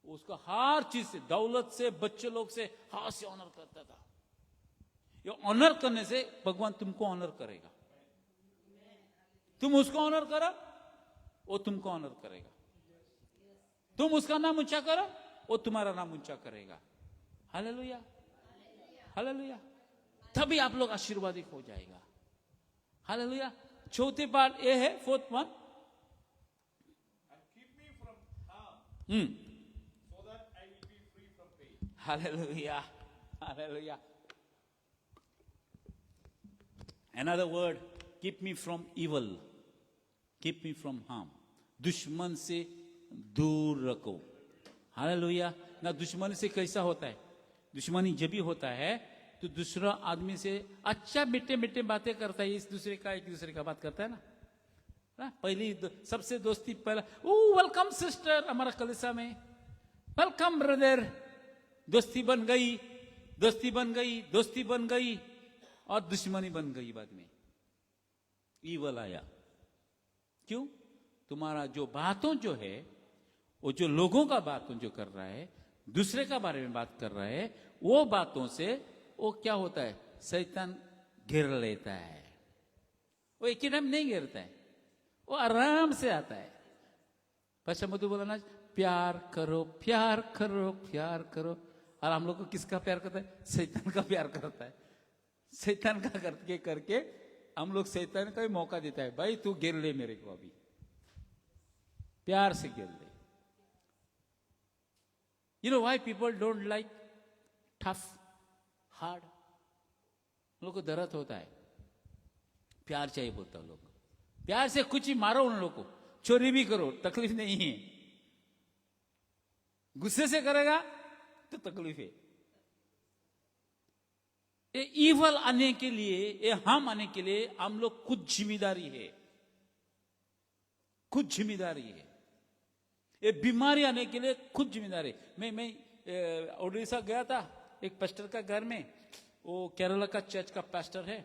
उसका हर चीज से, दौलत से, बच्चे लोग से, हाथ से ऑनर करता था। ये ऑनर करने से भगवान तुमको ऑनर करेगा। तुम उसको ऑनर करो, वो तुमको ऑनर करेगा। तुम उसका नाम ऊंचा करो, वो तुम्हारा नाम ऊंचा करेगा। Hallelujah, hallelujah. तभी आप लोग आशीर्वादित हो जाएगा। हालेलुया। चौथी बात ये है, fourth one, and keep me from harm, so that I will be free from pain. Hallelujah, hallelujah. Another word, keep me from evil, keep me from harm. दुश्मन से दूर रखो। हालेलुया। ना दुश्मनी से कैसा होता है? दुश्मनी जब भी होता है तो दूसरा आदमी से अच्छा मीठे मीठे बातें करता है, एक दूसरे का बात करता है ना। पहली सबसे दोस्ती पहला, ओ वेलकम सिस्टर हमारा कलिसा में, वेलकम ब्रदर। दोस्ती बन गई और दुश्मनी बन गई बाद में। ईवल आया। क्यों? तुम्हारा जो बातों जो है, वो जो लोगों का बातों जो कर रहा है, दूसरे का बारे में बात कर रहा है, वो बातों से वो क्या होता है? शैतान घेर लेता है। वो एक ही टाइम नहीं घेरता है, वो आराम से आता है। पाशा मधु बोला ना, प्यार करो प्यार करो प्यार करो। और हम लोग को किसका प्यार करता है? शैतान का प्यार करता है। शैतान का करके हम लोग शैतान का भी मौका देता है, भाई तू घेर ले मेरे को, अभी प्यार से घेर ले। You know why people don't like tough, hard? लोग को दर्द होता है, प्यार चाहिए बोलता है लोग। प्यार से कुछ ही मारो उन लोग को, चोरी भी करो, तकलीफ नहीं है। गुस्से से करेगा तो तकलीफ है। ये ईवल आने के लिए, ये हम आने के लिए हम लोग खुद जिम्मेदारी है, खुद जिम्मेदारी है। ये बीमारी आने के लिए खुद जिम्मेदारी। मैं उड़ीसा गया था एक पास्टर का घर में। वो केरला का चर्च का पास्टर है।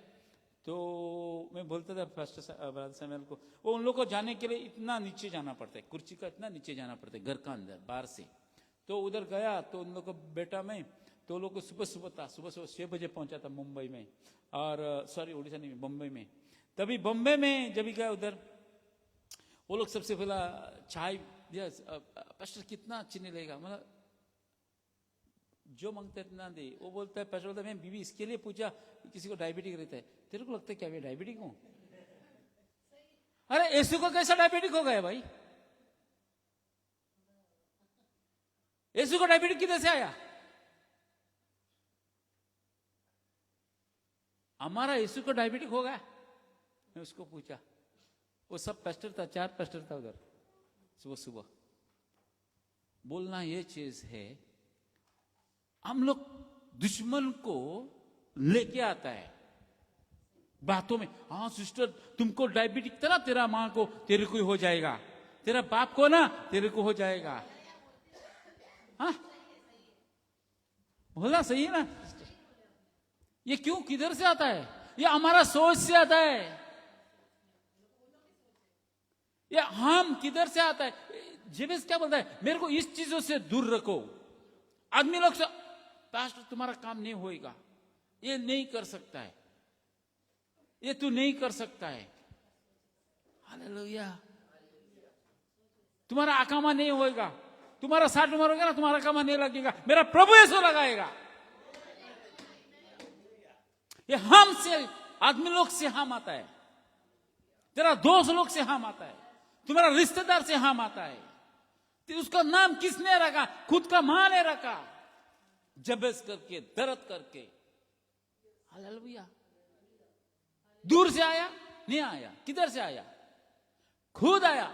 तो मैं बोलता था पास्टर सैमुअल को, वो उन लोग को जाने के लिए इतना नीचे जाना पड़ता है, कुर्सी का इतना नीचे जाना पड़ता है घर का अंदर, बाहर से। तो उधर गया तो उन लोग को बेटा में, तो लोग को सुबह 6 बजे पहुंचा था मुंबई में, और सॉरी उड़ीसा नहीं, मुंबई में। तभी बॉम्बे में जब भी गया उधर, वो लोग सबसे पहला चाय दिया, पास्टर कितना चीनी लेगा, मतलब जो मांगते ना दे। वो बोलता है, पास्टर बोलता है मैं बीवी इसके लिए पूछा, किसी को डायबिटिक रहता है, तेरे को लगता है क्या मैं डायबिटिक हूं? अरे यीशु को कैसा डायबिटिक हो गया भाई? यीशु को डायबिटिक किधर से आया? हमारा यीशु को डायबिटिक हो गया? मैं उसको पूछा, वो सब पास्टर था, 4 पास्टर था उधर सुबह सुबह। बोलना ये चीज है, हम लोग दुश्मन को लेके आता है बातों में। हाँ सिस्टर तुमको डायबिटिक था ना, तेरा मां को तेरे को हो जाएगा, तेरा बाप को ना तेरे को हो जाएगा। हाँ बोला सही है ना? ये क्यों, किधर से आता है? ये हमारा सोच से आता है। ये हम किधर से आता है? जेबेस क्या बोलता है, मेरे को इस चीजों से दूर रखो। आदमी लोग से, पास्टर तुम्हारा काम नहीं होएगा, ये नहीं कर सकता है, ये तू नहीं कर सकता है। हालेलुया। तुम्हारा अकामा नहीं होएगा, तुम्हारा 60 उम्र होगा ना, तुम्हारा कामा नहीं लगेगा, मेरा प्रभु यीशु लगाएगा। ये हम से, आदमी लोग से हम आता है, तेरा दोस्त लोग से हम आता है, तुम्हारा रिश्तेदार से हम आता है। तो उसका नाम किसने रखा? खुद का मां ने रखा, जबेस करके, दर्द करके। हालेलुया। दूर से आया? नहीं आया। किधर से आया? खुद आया।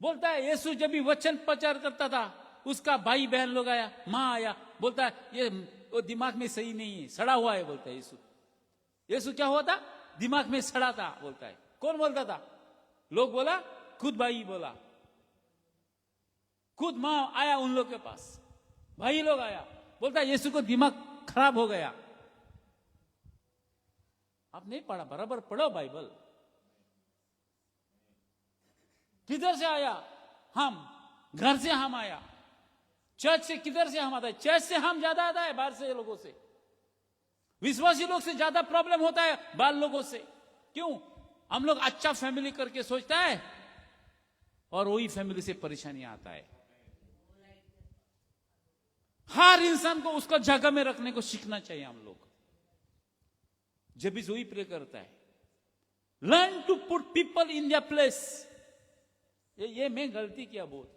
बोलता है यीशु जब भी वचन प्रचार करता था, उसका भाई बहन लोग आया, मां आया, बोलता है ये वो दिमाग में सही नहीं है, सड़ा हुआ है, बोलता है यीशु। यीशु क्या हुआ था? दिमाग में सड़ा था, बोलता है। कौन बोलता था? लोग बोला, खुद भाई बोला, खुद मां आया उन लोग के पास, भाई लोग आया, बोलता है यीशु को दिमाग खराब हो गया। आप नहीं पढ़ा, बराबर पढ़ो बाइबल। किधर से आया? हम, घर से हम आया। चर्च से किधर से हम आता है? चर्च से हम ज्यादा आता है बाहर से लोगों से। विश्वासी लोग से ज्यादा प्रॉब्लम होता है बाहर लोगों से। क्यों? हम लोग अच्छा फैमिली करके सोचता है और वही फैमिली से परेशानी आता है। हर इंसान को उसका जगह में रखने को सीखना चाहिए हम लोग। जब भी वही प्रे करता है, learn to put people in their place. ये मैं गलती किया बहुत।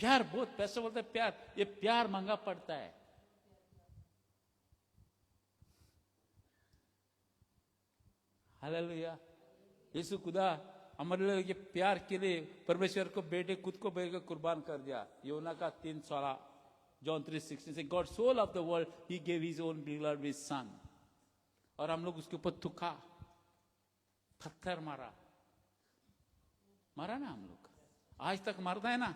प्यार बहुत, पैसा बोलता है प्यार, ये प्यार मांगा पड़ता है। हालेलुया। यीशु खुदा हमारे लिए ये प्यार के लिए परमेश्वर को बेटे खुद को बेटे कुर्बान कर दिया। योना का 3:16, जॉन 3:16 से, God so loved the world he gave his own begotten son. और हम लोग उसके ऊपर थूका, पत्थर मारा ना हम लोग। आज तक मारता है ना,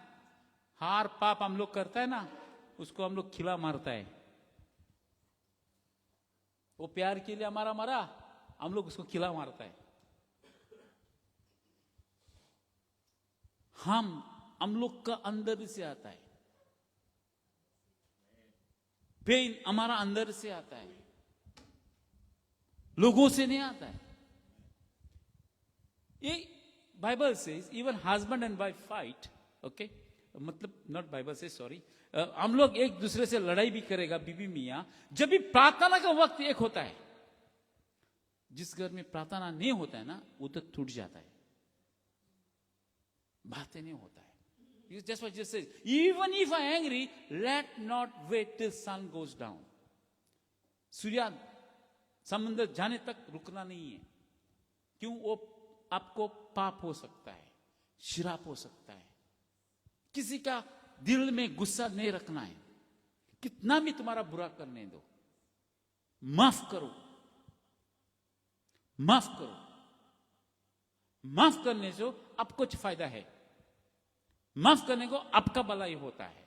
हार पाप हम लोग करता है ना, उसको हम लोग खिला मारता है। वो प्यार के लिए हमारा मारा, हम लोग उसको खिला मारता है। हम लोग का अंदर से आता है, पेन हमारा अंदर से आता है, लोगों से नहीं आता है। ये बाइबल से even husband and wife fight, okay, मतलब नॉट बाइबल से, सॉरी, हम लोग एक दूसरे से लड़ाई भी करेगा बीबी मियां, जब भी प्रार्थना का वक्त एक होता है। जिस घर में प्रार्थना नहीं होता है ना, वो तो टूट जाता है, बातें नहीं होता है। That's what Jesus says. Even if I am angry, let not wait till sun goes down. सूर्य समुद्र जाने तक रुकना नहीं है। क्यों? वो आपको पाप हो सकता है, श्राप हो सकता है। किसी का दिल में गुस्सा नहीं रखना है, कितना भी तुम्हारा बुरा करने दो, माफ करो, माफ करो। माफ करने से आपको कुछ फायदा है, माफ करने को आपका भलाई होता है।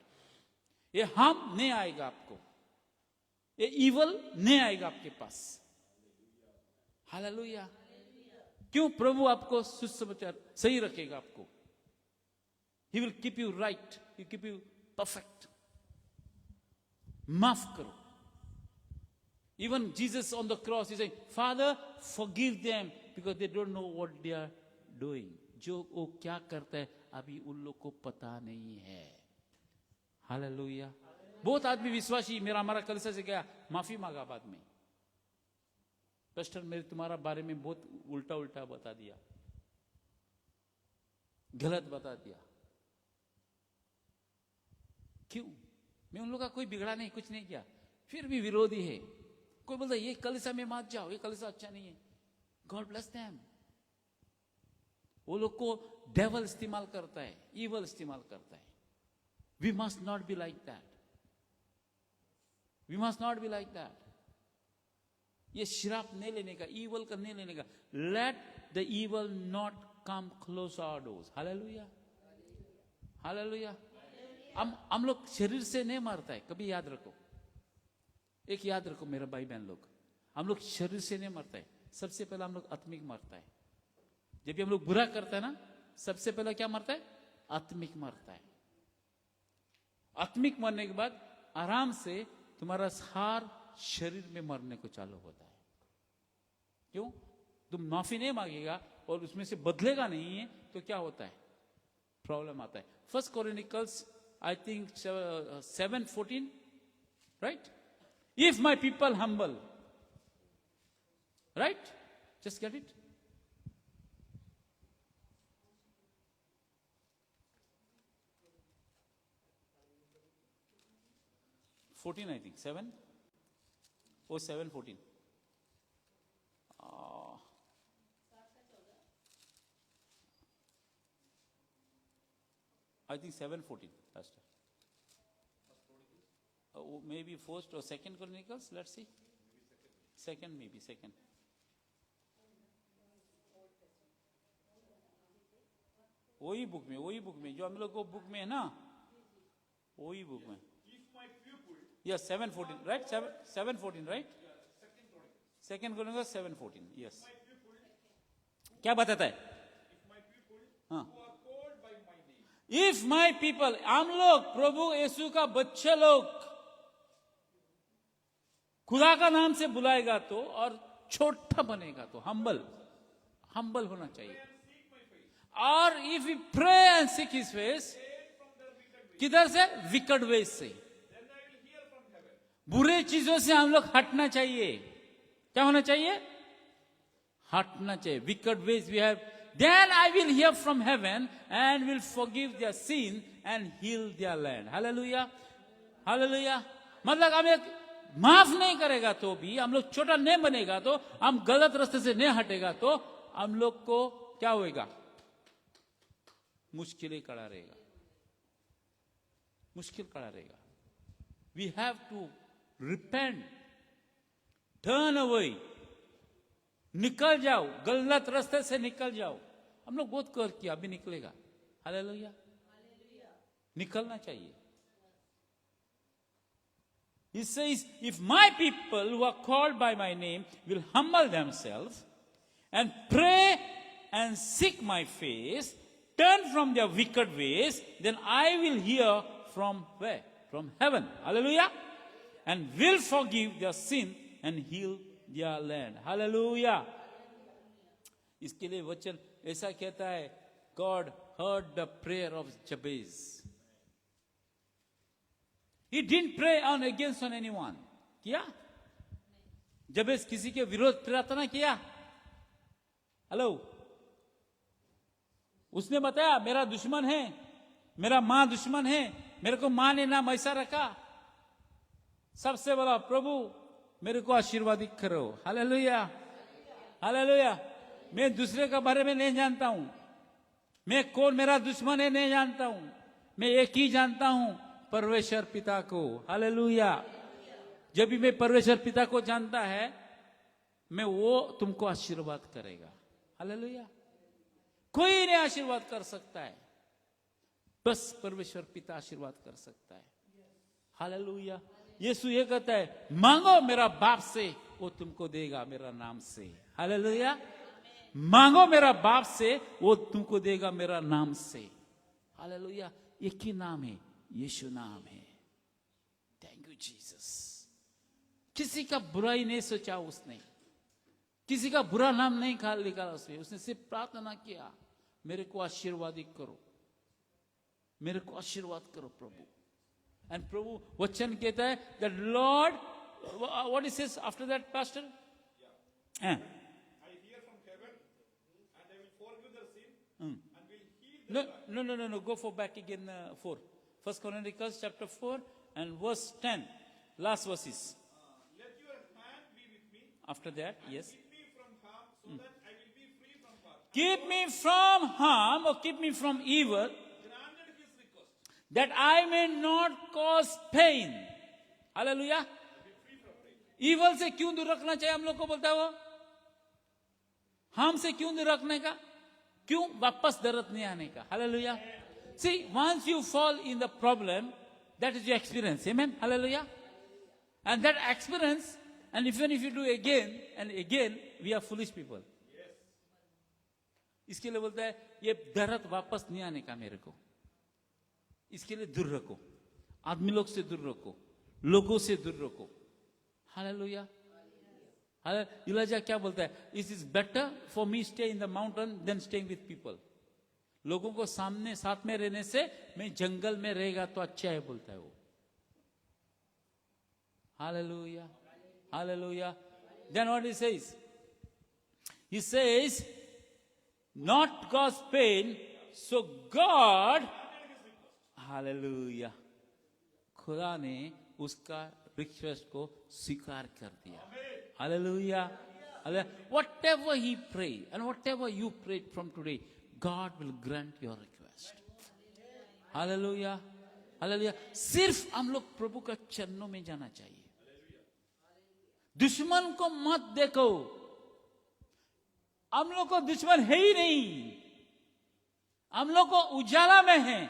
ये हार्म नहीं आएगा आपको, ये इवल नहीं आएगा आपके पास। हालेलुया। क्यों? प्रभु आपको सुसमाचार सही रखेगा आपको। He will keep you right, he will keep you perfect. माफ करो, Even Jesus on the cross, he said, Father, forgive them because they don't know what they are doing. जो वो क्या करता है अभी उन लोग को पता नहीं है. हालेलुया. बहुत आदमी विश्वासी मेरा हमारा कलीसिया से गया, माफी मांगा बाद में, पास्टर मेरे तुम्हारा बारे में बहुत उल्टा उल्टा बता दिया, गलत बता दिया. क्यों? मैं उन लोग का कोई बिगड़ा नहीं, कुछ नहीं किया, फिर भी विरोधी है. कोई बोलता ये कलीसिया में मत जाओ, ये कलीसिया अच्छा नहीं है. God bless them. वो लोग को डेविल इस्तेमाल करता है, ईवल इस्तेमाल करता है. We must not be like that. We must not be like that. ये श्राप नहीं लेने का, ईवल का नहीं लेने का. Let the evil not come close our doors. Hallelujah, hallelujah. हम लोग शरीर से नहीं मरता है, कभी याद रखो. एक याद रखो मेरा भाई बहन लोग, हम लोग शरीर से नहीं मरता है. सबसे पहले हम लोग आत्मिक मरता है. जब भी हम लोग बुरा करता है ना, सबसे पहले क्या मरता है? आत्मिक मरता है. आत्मिक मरने के बाद आराम से तुम्हारा सार शरीर में मरने को चालू होता है. क्यों? तुम माफी नहीं मांगेगा और उसमें से बदलेगा नहीं है तो क्या होता है? प्रॉब्लम आता है. 1 Chronicles I think 7:14, right? If my people humble, right? Just get it. I think 7. Oh, 7:14. I think 7:14, Pastor. Maybe first or second Chronicles. Let's see. Second, maybe second. वही बुक में जो हम लोग को बुक में है ना, वही बुक में. Yes, 7:14, right? 7:14, right? Second Chronicles 7:14. Yes. क्या बताता है? हाँ. If my people, हम लोग प्रभु यीशु का बच्चे लोग खुदा का नाम से बुलाएगा तो, और छोटा बनेगा तो, हम्बल होना चाहिए. और if we pray and seek his face, किधर से? विकट वेज से, बुरे चीजों से हम लोग हटना चाहिए. क्या होना चाहिए? हटना चाहिए. विकट veg we have, then I will hear from heaven and will forgive their sin and heal their land. Hallelujah, hallelujah. मतलब हम एक माफ नहीं करेगा तो भी, हम लोग छोटा नहीं बनेगा तो, हम गलत रास्ते से नहीं हटेगा तो हम लोग को क्या होएगा? मुश्किलें खड़ा रहेगा, मुश्किल खड़ा रहेगा. We have to repent, turn away, निकल जाओ, गलत रास्ते से निकल जाओ. हम लोग बहुत कर किया, अभी निकलेगा. हालेलुया, निकलना चाहिए. He says, if my people who are called by my name will humble themselves and pray and seek my face, turn from their wicked ways, then I will hear from where? From heaven. Hallelujah. And will forgive their sin and heal their land. Hallelujah. इसके लिए वचन ऐसा कहता है, God heard the prayer of Jabez. He didn't pray on against on anyone. किया? जबेस किसी के विरोध प्रार्थना किया? हेलो, उसने बताया मेरा दुश्मन है, मेरा मां दुश्मन है, मेरे को मां ने नाम ऐसा रखा. सबसे बोला प्रभु मेरे को आशीर्वादित करो. Hallelujah, hallelujah. मैं दूसरे के बारे में नहीं जानता हूं, मैं कौन मेरा दुश्मन है नहीं जानता हूं, मैं एक ही जानता हूं, परमेश्वर पिता को. हालेलुया. जब भी मैं परमेश्वर पिता को जानता है, मैं वो तुमको आशीर्वाद करेगा. हालेलुया. कोई नहीं आशीर्वाद कर सकता है, बस परमेश्वर पिता आशीर्वाद कर सकता है. हालेलुया. यीशु ये कहता है, मांगो मेरा बाप से, वो तुमको देगा मेरा नाम से. हालेलुया. मांगो मेरा बाप से, वो तुमको देगा मेरा नाम से. हालेलुया. एक ही नाम है, यीशु नाम है. Thank you Jesus. किसी का बुराई नहीं सोचा उसने, किसी का बुरा नाम नहीं निकाला उसने सिर्फ प्रार्थना किया, मेरे को आशीर्वादित करो, मेरे को आशीर्वाद करो प्रभु। एंड प्रभु वचन कहता है that Lord, what is this after that pastor? I hear from heaven, and I will forgive their sin, and will heal their land. No. Go for back again, 4. First Chronicles chapter 4 and verse 10. Last verses. Let your hand be with me, After that, yes. keep me from harm, so that I will be free from harm. Keep me from harm, or keep me from evil, Granted his request. that I may not cause pain. Hallelujah. Evil से क्यों दूर रखना चाहिए हम लोग को, बोलता है वो? हार्म से क्यों दूर रखने का? क्यों? वापस दर्द नहीं आने का। Hallelujah. See, once you fall in the problem, that is your experience. Amen. Hallelujah. And that experience, and even if you do again and again, we are foolish people. इसके लिए बोलता है ये दर्द वापस नहीं आने का मेरे को, इसके लिए दूर रखो, आदमी लोग से दूर रखो, लोगों से दूर रखो। हालेलुया। इलाजा क्या बोलता है? It is better for me stay in the mountain then staying with people. लोगों को सामने साथ में रहने से मैं जंगल में रहेगा तो अच्छा है, बोलता है वो। Hallelujah, hallelujah. Then what he says? He says not cause pain, so God, hallelujah, खुदा ने उसका रिक्वेस्ट को स्वीकार कर दिया। Hallelujah, whatever he prayed and whatever you prayed from today, God will grant your request. Hallelujah, hallelujah. सिर्फ हम लोग प्रभु का चरणों में जाना चाहिए। दुश्मन को मत देखो, हम लोग को दुश्मन है ही नहीं, हम लोग को उजाला में है,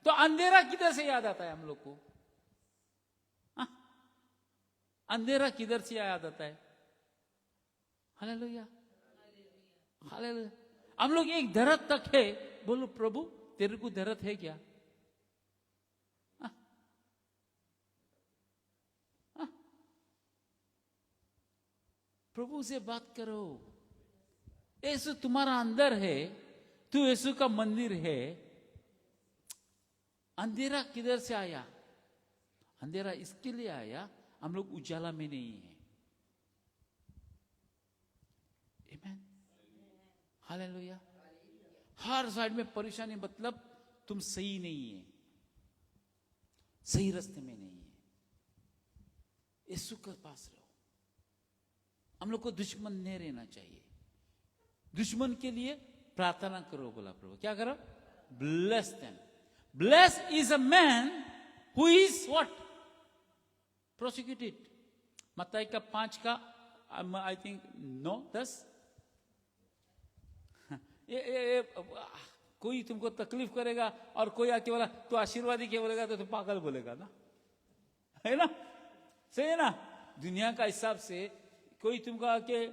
तो अंधेरा किधर से याद आता है हम लोग को? अंधेरा किधर से याद आता है? Hallelujah, hallelujah. हम लोग एक दर्द तक है, बोलो प्रभु तेरे को दर्द है क्या? प्रभु से बात करो। यीशु तुम्हारा अंदर है, तू यीशु का मंदिर है। अंधेरा किधर से आया? अंधेरा इसके लिए आया, हम लोग उजाला में नहीं है। आमीन, हालेलुया। हर साइड में परेशानी, मतलब तुम सही नहीं है, सही रास्ते में नहीं है। यीशु के पास रहो। हम लोग को दुश्मन नहीं रहना चाहिए। दुश्मन के लिए प्रार्थना करो, बोला प्रभु। क्या करो? Bless them. Bless is a man who is what? Prosecuted. मत्ती का 5 का आई थिंक 9-10। कोई तुमको तकलीफ करेगा और कोई आके बोला तो आशीर्वादी क्या बोलेगा, तो पागल बोलेगा ना, है ना? सही है ना? दुनिया का हिसाब से कोई तुमको आके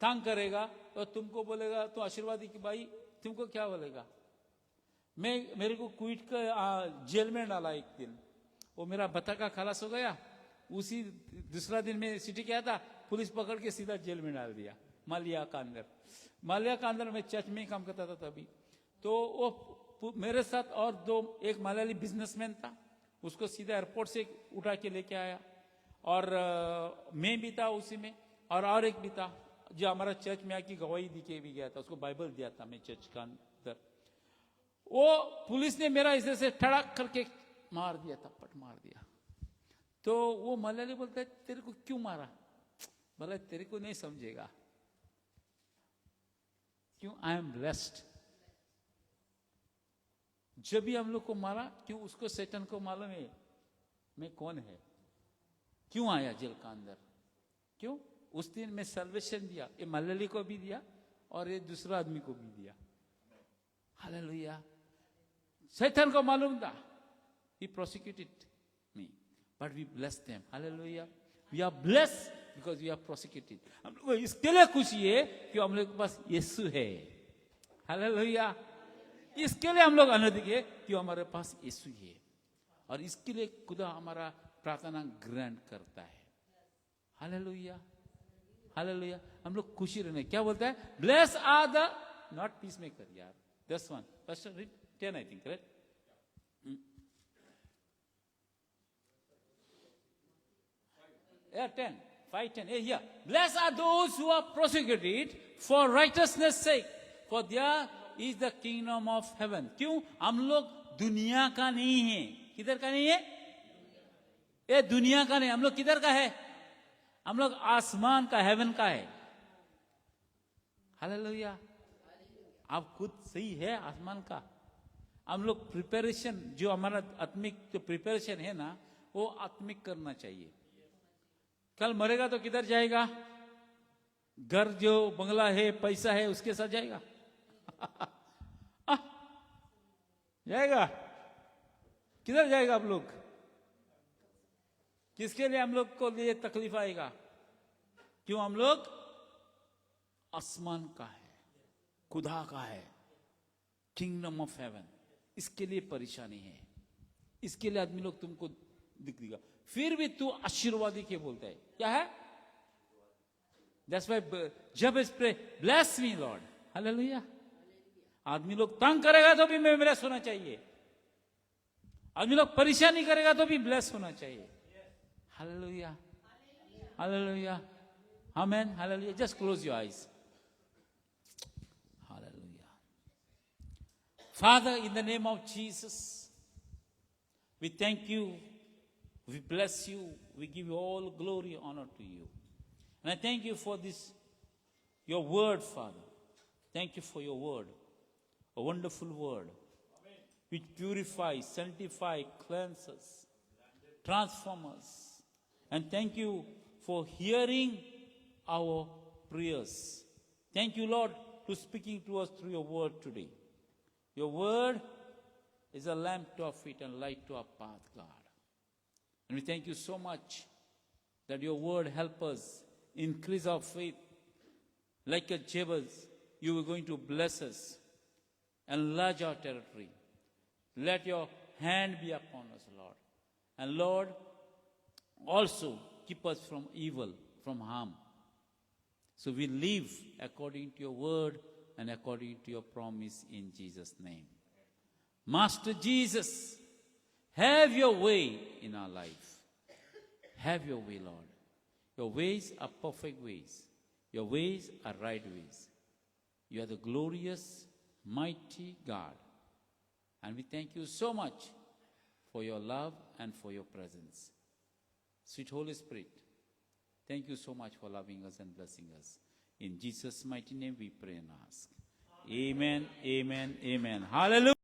तंग करेगा तो तुमको बोलेगा तो आशीर्वादी की भाई, तुमको क्या बोलेगा? मेरे को क्विट का जेल में डाला एक दिन। वो मेरा बता का खलास हो गया, उसी दूसरा दिन में सिटी गया था, पुलिस पकड़ के सीधा जेल में डाल दिया, मालिया का अंदर। मालिया का अंदर मैं चर्च में ही काम करता था तभी। तो वो मेरे साथ और एक मलयाली बिजनेसमैन था, उसको सीधा एयरपोर्ट से उठा के लेके आया, और मैं भी था उसी में, और एक भी था जो हमारा चर्च में आके गवाही दी के भी गया था, उसको बाइबल दिया था मैं चर्च का अंदर। वो पुलिस ने मेरा इसे से ठड़क करके मार दिया, थप्पड़ मार दिया। तो वो मलयाली बोलता है तेरे को क्यों मारा? बोला तेरे को नहीं समझेगा, क्यों? I am blessed. जब भी हम लोग को मारा, क्यों? उसको शैतान को मालूम है मैं कौन है, क्यों आया जेल का अंदर, क्यों? उस दिन मैं सल्वेशन दिया, ये मलयाली को भी दिया और ये दूसरा आदमी को भी दिया। हालेलुया। शैतान को मालूम था, he prosecuted me, but we blessed them. Hallelujah. We are blessed because we are prosecuted. हम लोग को इसके लिए खुशी है कि हम लोग के पास यीशु है। हालेलुया। इसके लिए हम लोग आनंदित है कि हमारे पास यीशु है, और इसके लिए खुदा हमारा प्रार्थना ग्रहण करता है। Hallelujah, hallelujah. हम लोग खुशी रहने, क्या बोलता है? Bless are the not peace maker यार, दस one first 10 I think, correct? Yeah, 10, 5, 10. Yeah. Blessed are those who are persecuted for righteousness' sake, for there is the kingdom of heaven. क्यों? हम लोग दुनिया का नहीं है। किधर का नहीं है? ये दुनिया का नहीं। हम लोग किधर का है? हम लोग आसमान का, हेवन का है। हालेलुया। आप खुद सही है आसमान का। हम लोग प्रिपरेशन, जो हमारा आत्मिक जो प्रिपरेशन है ना, वो आत्मिक करना चाहिए। कल मरेगा तो किधर जाएगा? घर जो बंगला है, पैसा है, उसके साथ जाएगा? जाएगा? किधर जाएगा आप लोग? किसके लिए हम लोग को लिए तकलीफ आएगा? क्यों? हम लोग आसमान का है, खुदा का है, किंगडम ऑफ हेवन। इसके लिए परेशानी है, इसके लिए आदमी लोग तुमको दिख देगा। फिर भी तू आशीर्वादी के बोलता है, क्या है? That's why Jabez pray, bless me Lord, hallelujah. आदमी लोग तंग करेगा तो भी मैं ब्लेस होना चाहिए, आदमी लोग परेशानी करेगा तो भी ब्लेस होना चाहिए। Hallelujah, hallelujah, amen, hallelujah. Just close your eyes. Hallelujah. Father, in the name of Jesus, we thank you, we bless you, we give you all glory, honor to you. And I thank you for this, your word, Father. Thank you for your word, a wonderful word, which purifies, sanctifies, cleanses, transforms us. And thank you for hearing our prayers. Thank you, Lord, to speaking to us through your word today. Your word is a lamp to our feet and light to our path, God. And we thank you so much that your word help us increase our faith. Like a Jabez, you are going to bless us, enlarge our territory. Let your hand be upon us, Lord. And Lord, also keep us from evil, from harm. So we live according to your word and according to your promise in Jesus' name. Master Jesus, have your way in our life. Have your way, Lord. Your ways are perfect ways. Your ways are right ways. You are the glorious, mighty God. And we thank you so much for your love and for your presence. Sweet Holy Spirit, thank you so much for loving us and blessing us. In Jesus' mighty name we pray and ask. Amen, amen, amen. Hallelujah.